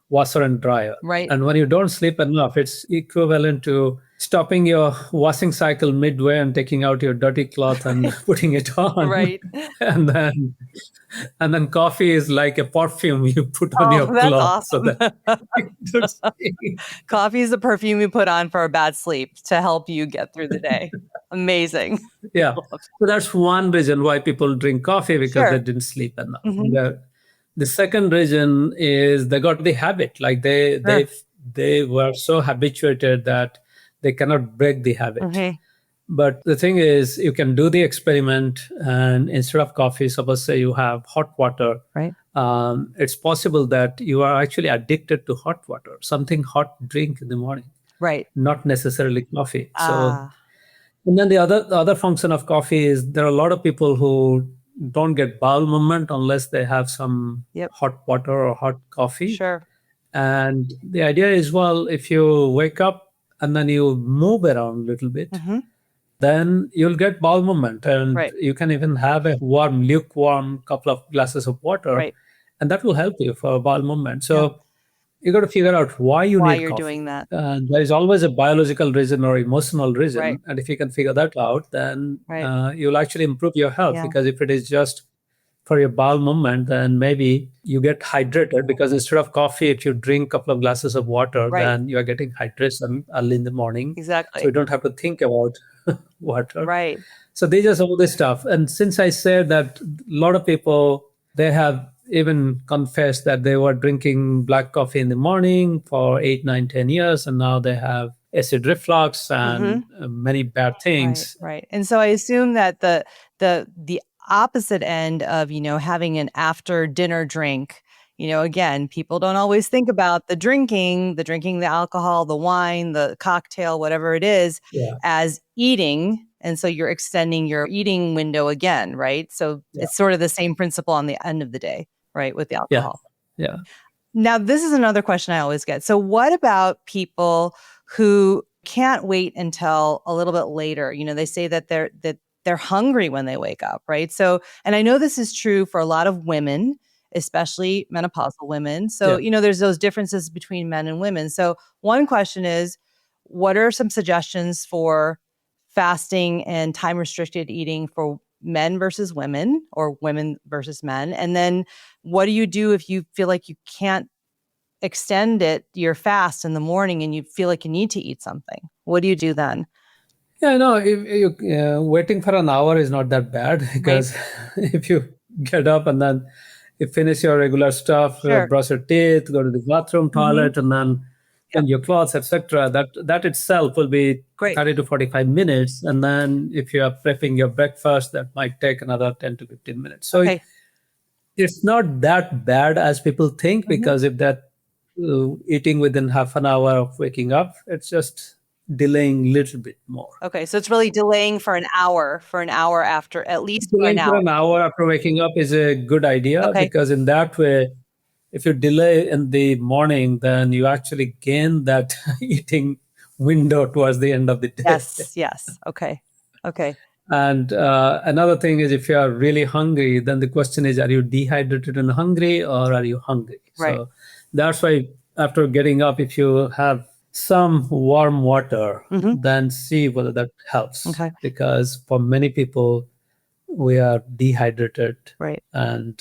washer and dryer. Right. And when you don't sleep enough, it's equivalent to stopping your washing cycle midway and taking out your dirty cloth and putting it on. Right. And then coffee is like a perfume you put on Oh, your that's cloth so awesome. that you don't stink. Coffee is the perfume you put on for a bad sleep to help you get through the day. Amazing. Yeah. So that's one reason why people drink coffee, because Sure. they didn't sleep enough. Mhm. The second reason is they got the habit. Like they were so habituated that they cannot break the habit. Mhm. But the thing is, you can do the experiment, and instead of coffee, suppose say you have hot water. Right. It's possible that you are actually addicted to hot water, something hot drink in the morning, Right. not necessarily coffee. So, Ah, and then the other function of coffee is there are a lot of people who don't get bowel movement unless they have some yep. hot water or hot coffee. Sure. And the idea is, well, if you wake up and then you move around a little bit, Mhm. then you'll get bowel movement, and Right. you can even have a lukewarm couple of glasses of water, Right. and that will help you for bowel movement. So Yeah. you got to figure out why you Why need you're coffee. doing that. And there is always a biological reason or emotional reason, Right. and if you can figure that out, then Right. you'll actually improve your health. Yeah. Because if it is just for your bowel movement, then maybe you get hydrated, because instead of coffee, if you drink a couple of glasses of water, Right. then you are getting hydration early in the morning. Exactly. So you don't have to think about water. Right. So these are some of the stuff. And since I said that a lot of people, they have even confessed that they were drinking black coffee in the morning for 8, 9, 10 years, and now they have acid reflux and many bad Right. things. Right. And so I assume that the opposite end of, having an after dinner drink, again, people don't always think about the drinking, the alcohol, the wine, the cocktail, whatever it is, Yeah. as eating. And so you're extending your eating window again, right? So Yeah. it's sort of the same principle on the end of the day, right? With the Yeah. alcohol. Yeah. Now, this is another question I always get. So what about people who can't wait until a little bit later? They say that they're hungry when they wake up, right? So, and I know this is true for a lot of women, especially menopausal women. So, Yeah. there's those differences between men and women. So, one question is, what are some suggestions for fasting and time restricted eating for men versus women, or women versus men? And then what do you do if you feel like you can't extend your fast in the morning and you feel like you need to eat something? What do you do then? Yeah, no, if you, waiting for an hour is not that bad, Right. because if you get up and then you finish your regular stuff, Sure. brush your teeth, go to the bathroom, toilet, and then Yep. your clothes, etc., that itself will be Great. 30 to 45 minutes. And then if you are prepping your breakfast, that might take another 10 to 15 minutes. So Okay. it's not that bad as people think, because if that eating within half an hour of waking up, it's just delaying a little bit more. Okay. So it's really delaying for an hour after, at least for an Delaying for hour. an hour after waking up is a good idea, Okay. because in that way, if you delay in the morning, then you actually gain that eating window towards the end of the day. Yes. Yes. Okay. Okay. And another thing is, if you are really hungry, then the question is, are you dehydrated and hungry, or are you hungry? Right. So that's why after getting up, if you have some warm water, then see whether that helps. Okay. Because for many people, we are dehydrated, Right. and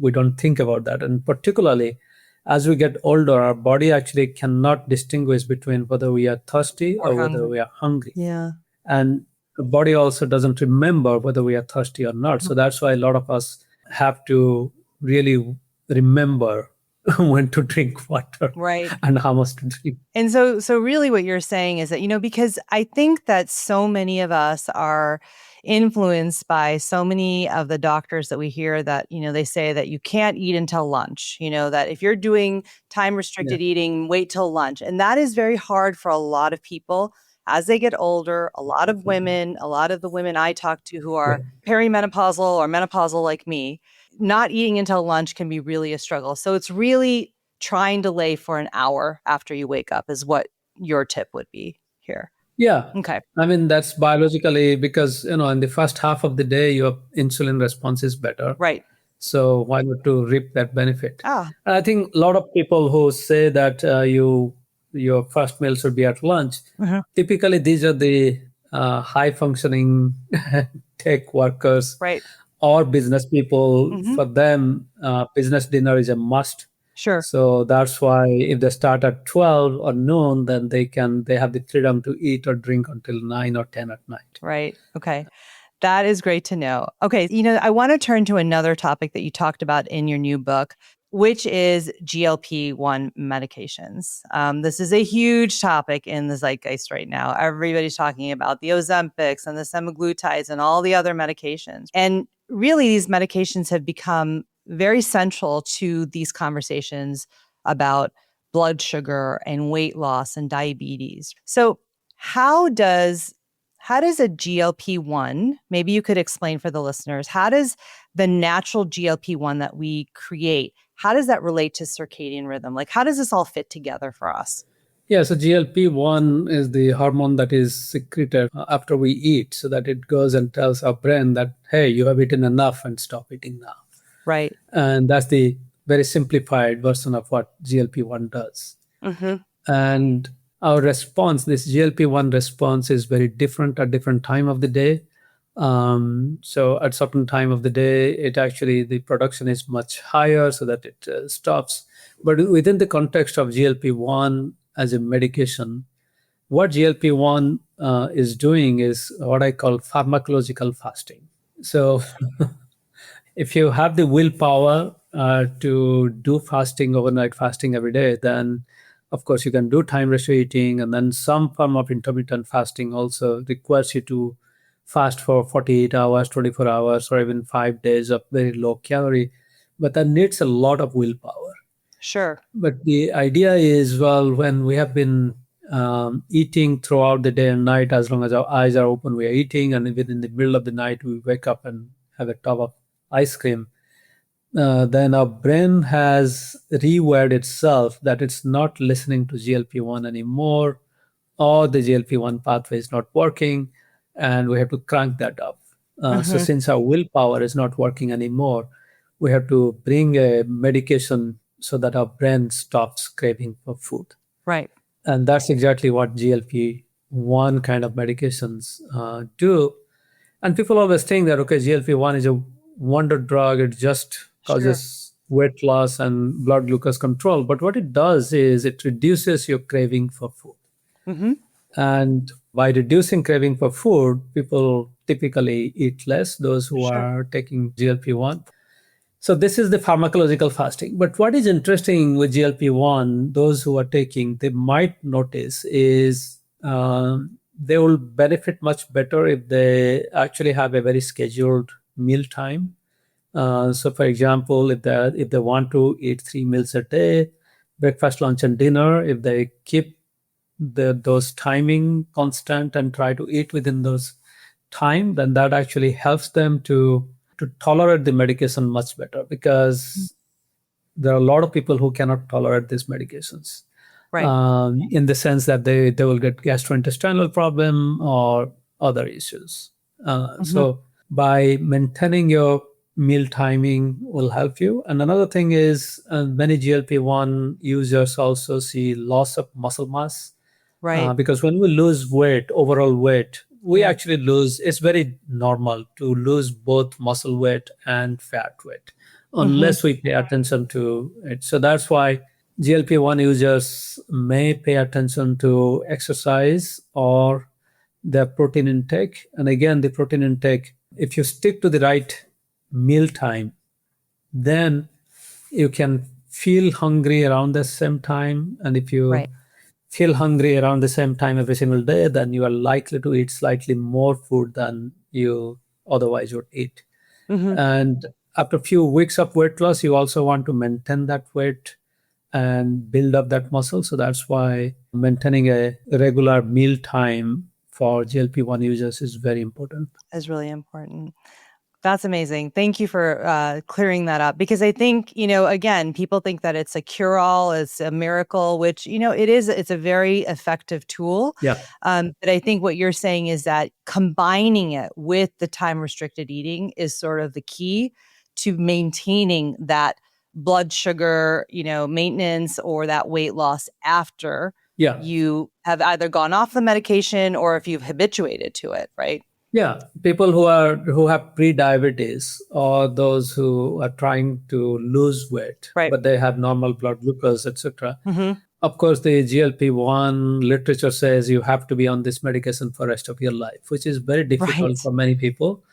we don't think about that. And particularly as we get older, our body actually cannot distinguish between whether we are thirsty or whether hungry. we are hungry. Yeah. And the body also doesn't remember whether we are thirsty or not. So that's why a lot of us have to really remember when to drink water, Right. and how much to drink. And so really what you're saying is that, because I think that so many of us are influenced by so many of the doctors that we hear that, they say that you can't eat until lunch, that if you're doing time restricted eating, wait till lunch. And that is very hard for a lot of people as they get older. A lot of the women I talk to who are perimenopausal or menopausal like me, not eating until lunch can be really a struggle. So it's really trying to lay for an hour after you wake up is what your tip would be here. Yeah. Okay. I mean, that's biologically, because, in the first half of the day, your insulin response is better. Right. So why not to reap that benefit? Ah, And I think a lot of people who say that your first meal should be at lunch, mhm, typically these are the high functioning tech workers right. or business people. Hmm. For them, business dinner is a must. Sure. So that's why if they start at 12 or noon, then they have the freedom to eat or drink until 9 or 10 at night. Right. Okay. That is great to know. Okay. I want to turn to another topic that you talked about in your new book, which is GLP-1 medications. This is a huge topic in the zeitgeist right now. Everybody's talking about the Ozempics and the semaglutides and all the other medications. And really, these medications have become very central to these conversations about blood sugar and weight loss and diabetes. So, how does a GLP-1, maybe you could explain for the listeners, how does the natural GLP-1 that we create, how does that relate to circadian rhythm? Like, how does this all fit together for us? Yeah, so GLP-1 is the hormone that is secreted after we eat, so that it goes and tells our brain that, hey, you have eaten enough and stop eating now. Right. And that's the very simplified version of what GLP-1 does. Mm-hmm. And our response, this GLP-1 response, is very different at different time of the day. So at certain time of the day, the production is much higher, so that it stops. But within the context of GLP-1 as a medication, what GLP-1 is doing is what I call pharmacological fasting. So if you have the willpower to do fasting, overnight fasting every day, then of course you can do time ratio eating, and then some form of intermittent fasting also requires you to fast for 48 hours, 24 hours, or even 5 days of very low calorie. But that needs a lot of willpower. Sure. But the idea is, well, when we have been eating throughout the day and night, as long as our eyes are open, we are eating, and even in the middle of the night, we wake up and have a tub of ice cream. Then our brain has rewired itself that it's not listening to GLP-1 anymore, or the GLP-1 pathway is not working, and we have to crank that up. So Mm-hmm. since our willpower is not working anymore, we have to bring a medication so that our brain stops craving for food. Right. And that's exactly what GLP-1 kind of medications do. And people always think that, okay, GLP-1 is a wonder drug. It just Sure. causes weight loss and blood glucose control. But what it does is it reduces your craving for food. Mm-hmm. And by reducing craving for food, people typically eat less, those who Sure. are taking GLP-1. So this is the pharmacological fasting. But what is interesting with GLP-1, those who are taking, they might notice is they will benefit much better if they actually have a very scheduled meal time. So, for example, if they want to eat 3 meals a day, breakfast, lunch, and dinner, if they keep those timing constant and try to eat within those time, then that actually helps them to tolerate the medication much better, because there are a lot of people who cannot tolerate these medications, Right. in the sense that they will get gastrointestinal problem or other issues. Mm-hmm. So by maintaining your meal timing will help you. And another thing is, many GLP-1 users also see loss of muscle mass, Right. because when we lose weight, overall weight, we Yeah. actually lose. It's very normal to lose both muscle weight and fat weight, Mm-hmm. unless we pay attention to it. So that's why GLP-1 users may pay attention to exercise or their protein intake. And again, the protein intake, if you stick to the right meal time, then you can feel hungry around the same time. And if you Right. feel hungry around the same time every single day, then you are likely to eat slightly more food than you otherwise would eat. Mm-hmm. And after a few weeks of weight loss, you also want to maintain that weight and build up that muscle. So that's why maintaining a regular meal time for GLP-1 users is very important. Is really important. That's amazing. Thank you for clearing that up, because I think, again, people think that it's a cure-all, it's a miracle, which, it is, it's a very effective tool. Yeah. But I think what you're saying is that combining it with the time restricted eating is sort of the key to maintaining that blood sugar, maintenance or that weight loss after Yeah. you have either gone off the medication or if you've habituated to it, right? Yeah, people who have pre-diabetes or those who are trying to lose weight, Right. but they have normal blood glucose, etc. Mm-hmm. Of course, the GLP-1 literature says you have to be on this medication for the rest of your life, which is very Right. difficult for many people.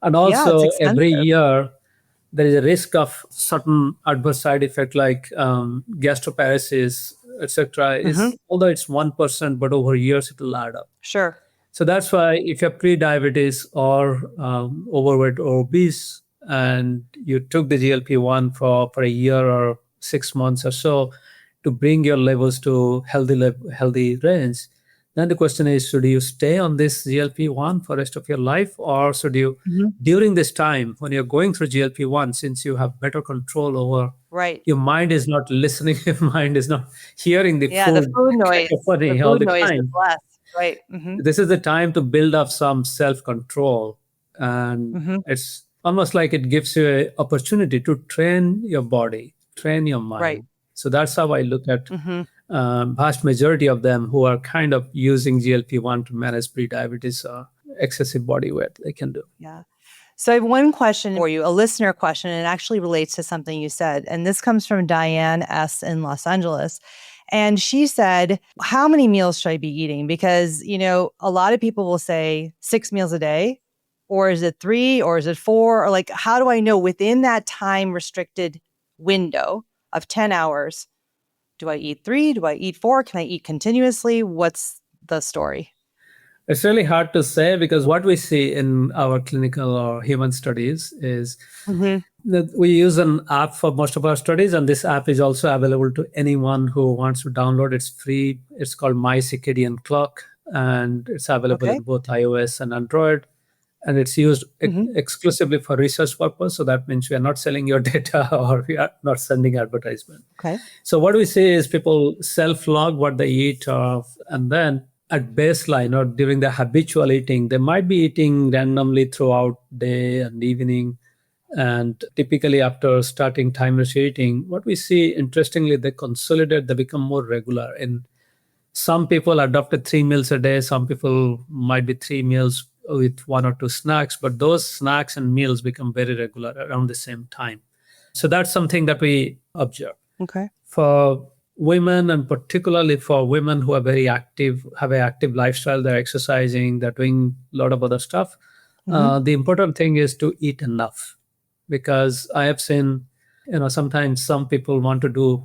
And Yeah, it's also, every expensive. year there is a risk of certain adverse side effect like gastroparesis, etc. Mm-hmm. Is although it's 1%, but over years it will add up. Sure. So that's why if you're pre-diabetes or overweight or obese, and you took the GLP-1 for a year or 6 months or so to bring your levels to healthy range, then the question is, should you stay on this GLP-1 for the rest of your life, or should you, Mm-hmm. during this time when you're going through GLP-1, since you have better control over Right. your mind is not listening, your mind is not hearing the Yeah, the food food noise. cacophony The all food the noise is time. less. Right. Mm-hmm. This is the time to build up some self-control, and Mm-hmm. it's almost like it gives you an opportunity to train your body, train your Right. mind. So that's how I look at Mm-hmm. vast majority of them who are kind of using GLP-1 to manage pre-diabetes or excessive body weight. They can do. Yeah. So I have one question for you, a listener question, and it actually relates to something you said. And this comes from Diane S. in Los Angeles. And she said, how many meals should I be eating? Because, a lot of people will say 6 meals a day, or is it 3, or is it 4? Or like, how do I know within that time restricted window of 10 hours, do I eat 3? Do I eat 4? Can I eat continuously? What's the story? It's really hard to say because what we see in our clinical or human studies is Mm-hmm. that we use an app for most of our studies, and this app is also available to anyone who wants to download. It's free. It's called My Circadian Clock, and it's available Okay. in both iOS and Android. And it's used Mm-hmm. exclusively for research purpose. So that means we are not selling your data or we are not sending advertisement. Okay. So what we see is people self-log what they eat, and then at baseline or during the habitual eating, they might be eating randomly throughout day and evening. And typically after starting timeless eating, what we see, interestingly, they consolidate, they become more regular. And some people adopted 3 meals a day. Some people might be 3 meals with 1 or 2 snacks, but those snacks and meals become very regular around the same time. So that's something that we observe. Okay. For women, and particularly for women who are very active, have an active lifestyle, they're exercising, they're doing a lot of other stuff. Mm-hmm. The important thing is to eat enough, because I have seen, sometimes some people want to do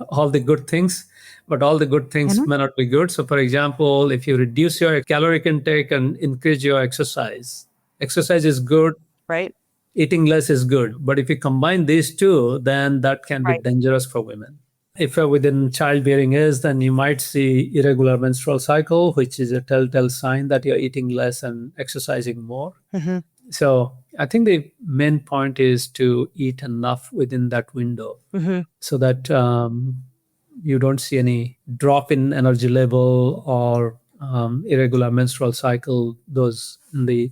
all the good things, but all the good things may not be good. So, for example, if you reduce your caloric intake and increase your exercise is good. Right. Eating less is good. But if you combine these two, then that can be Right. dangerous for women. If you're within childbearing age, then you might see irregular menstrual cycle, which is a telltale sign that you're eating less and exercising more. Mm-hmm. So I think the main point is to eat enough within that window, Mm-hmm. so that you don't see any drop in energy level or irregular menstrual cycle. Those in the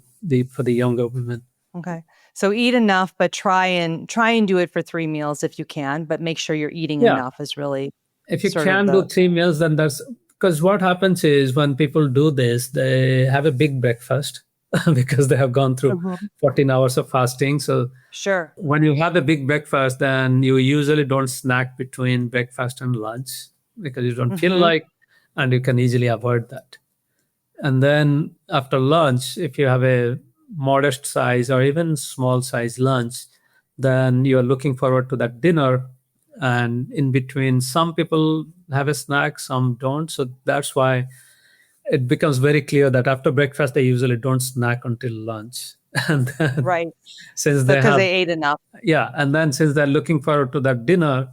for the younger women. Okay. So eat enough, but try and do it for 3 meals if you can, but make sure you're eating Yeah. enough is really If you sort of can do 3 meals, then that's because what happens is when people do this, they have a big breakfast because they have gone through Mhm. 14 hours of fasting. So Sure. when you have a big breakfast, then you usually don't snack between breakfast and lunch because you don't feel Mhm. like, and you can easily avoid that. And then after lunch, if you have a modest size or even small size lunch, then you're looking forward to that dinner. And in between, some people have a snack, some don't. So that's why it becomes very clear that after breakfast, they usually don't snack until lunch. And then Right. since So they because have, they ate enough. yeah, and then since they're looking forward to that dinner,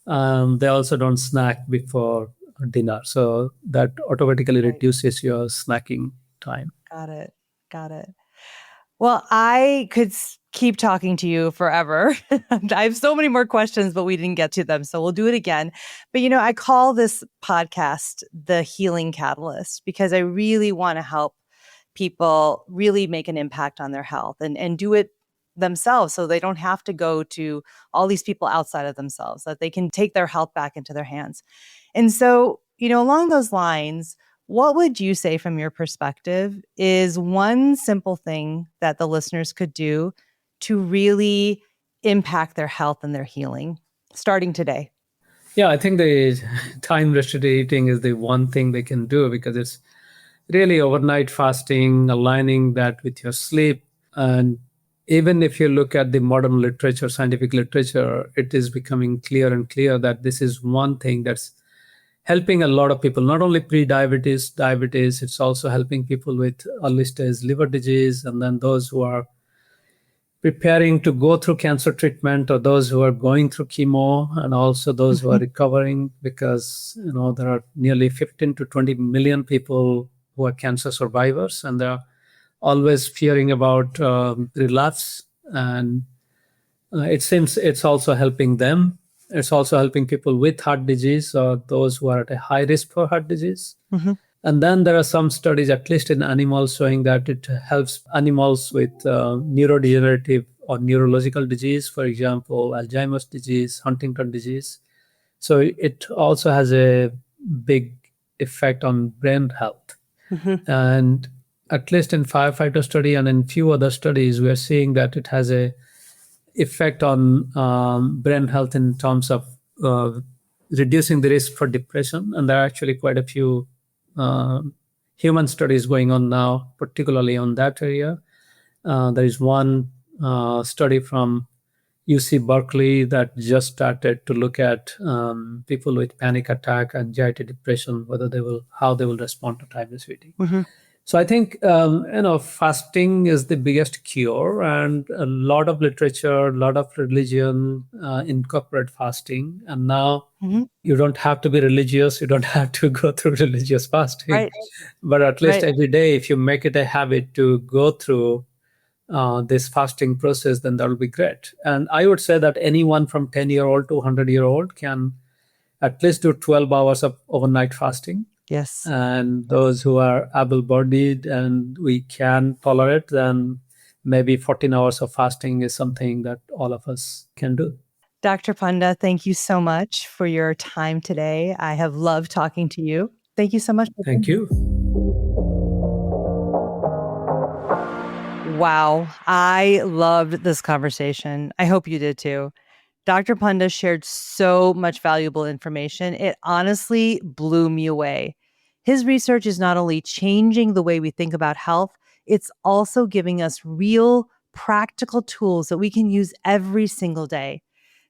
they also don't snack before dinner. So that automatically Right. reduces your snacking time. Got it. Got it. Well, I could keep talking to you forever. I have so many more questions, but we didn't get to them. So we'll do it again. But, I call this podcast the Healing Catalyst because I really want to help people really make an impact on their health and do it themselves so they don't have to go to all these people outside of themselves, that they can take their health back into their hands. And so, along those lines, what would you say from your perspective is one simple thing that the listeners could do to really impact their health and their healing starting today? Yeah, I think the time restricted eating is the one thing they can do, because it's really overnight fasting, aligning that with your sleep. And even if you look at the modern literature, scientific literature, it is becoming clear and clear that this is one thing that's helping a lot of people, not only pre-diabetes, diabetes, it's also helping people with early stage liver disease, and then those who are preparing to go through cancer treatment, or those who are going through chemo, and also those who are recovering, because there are nearly 15 to 20 million people who are cancer survivors, and they're always fearing about relapse. And it seems it's also helping them. It's also helping people with heart disease, or those who are at a high risk for heart disease. And then there are some studies, at least in animals, showing that it helps animals with neurodegenerative or neurological disease, for example, Alzheimer's disease, Huntington disease. So it also has a big effect on brain health. And at least in firefighter study and in few other studies, we are seeing that it has a effect on brain health in terms of reducing the risk for depression. And there are actually quite a few human studies going on now, particularly on that area. There is one study from UC Berkeley that just started to look at people with panic attack, anxiety, depression, how they will respond to time restricted eating. So I think fasting is the biggest cure, and a lot of literature, a lot of religion incorporate fasting. And now you don't have to be religious, you don't have to go through religious fasting, Right. But at least every day, if you make it a habit to go through this fasting process, then that will be great. And I would say that anyone from 10-year-old to 100-year-old can at least do 12 hours of overnight fasting. Yes. And those who are able-bodied and we can tolerate, then maybe 14 hours of fasting is something that all of us can do. Dr. Panda, thank you so much for your time today. I have loved talking to you. Thank you so much. Thank you. Wow. I loved this conversation. I hope you did too. Dr. Panda shared so much valuable information. It honestly blew me away. His research is not only changing the way we think about health, it's also giving us real, practical tools that we can use every single day.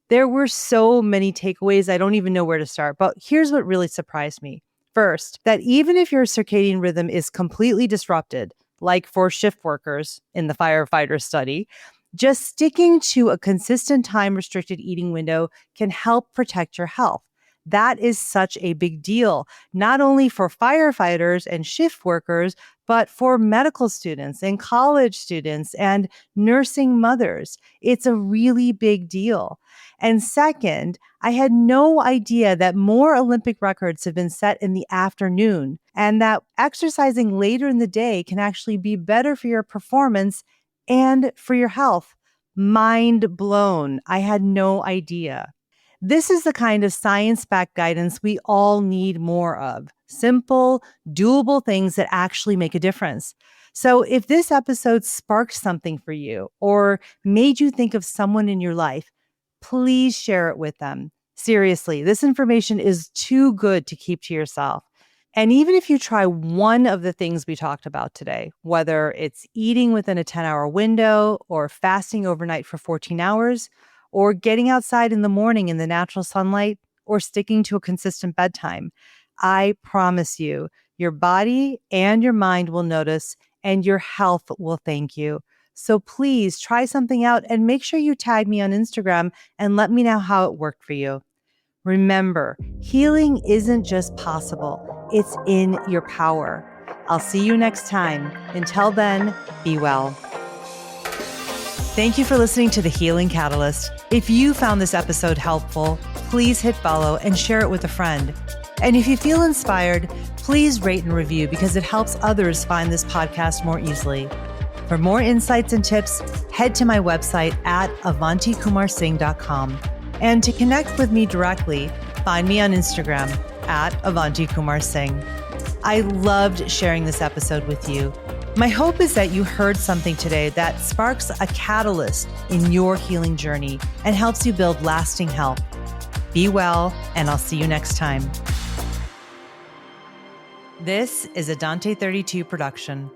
There were so many takeaways, I don't even know where to start, but here's what really surprised me. First, that even if your circadian rhythm is completely disrupted, like for shift workers in the firefighter study, just sticking to a consistent time-restricted eating window can help protect your health. That is such a big deal, not only for firefighters and shift workers, but for medical students and college students and nursing mothers. It's a really big deal. And second, I had no idea that more Olympic records have been set in the afternoon, and that exercising later in the day can actually be better for your performance and for your health. Mind blown. I had no idea. This is the kind of science-backed guidance we all need more of. Simple, doable things that actually make a difference. So if this episode sparked something for you or made you think of someone in your life, please share it with them. Seriously, this information is too good to keep to yourself. And even if you try one of the things we talked about today, whether it's eating within a 10-hour window or fasting overnight for 14 hours, or getting outside in the morning in the natural sunlight, or sticking to a consistent bedtime, I promise you, your body and your mind will notice and your health will thank you. So please try something out and make sure you tag me on Instagram and let me know how it worked for you. Remember, healing isn't just possible, it's in your power. I'll see you next time. Until then, be well. Thank you for listening to The Healing Catalyst. If you found this episode helpful, please hit follow and share it with a friend. And if you feel inspired, please rate and review because it helps others find this podcast more easily. For more insights and tips, head to my website at avantikumarsingh.com. And to connect with me directly, find me on Instagram at avantikumarsingh. I loved sharing this episode with you. My hope is that you heard something today that sparks a catalyst in your healing journey and helps you build lasting health. Be well, and I'll see you next time. This is a Dante 32 production.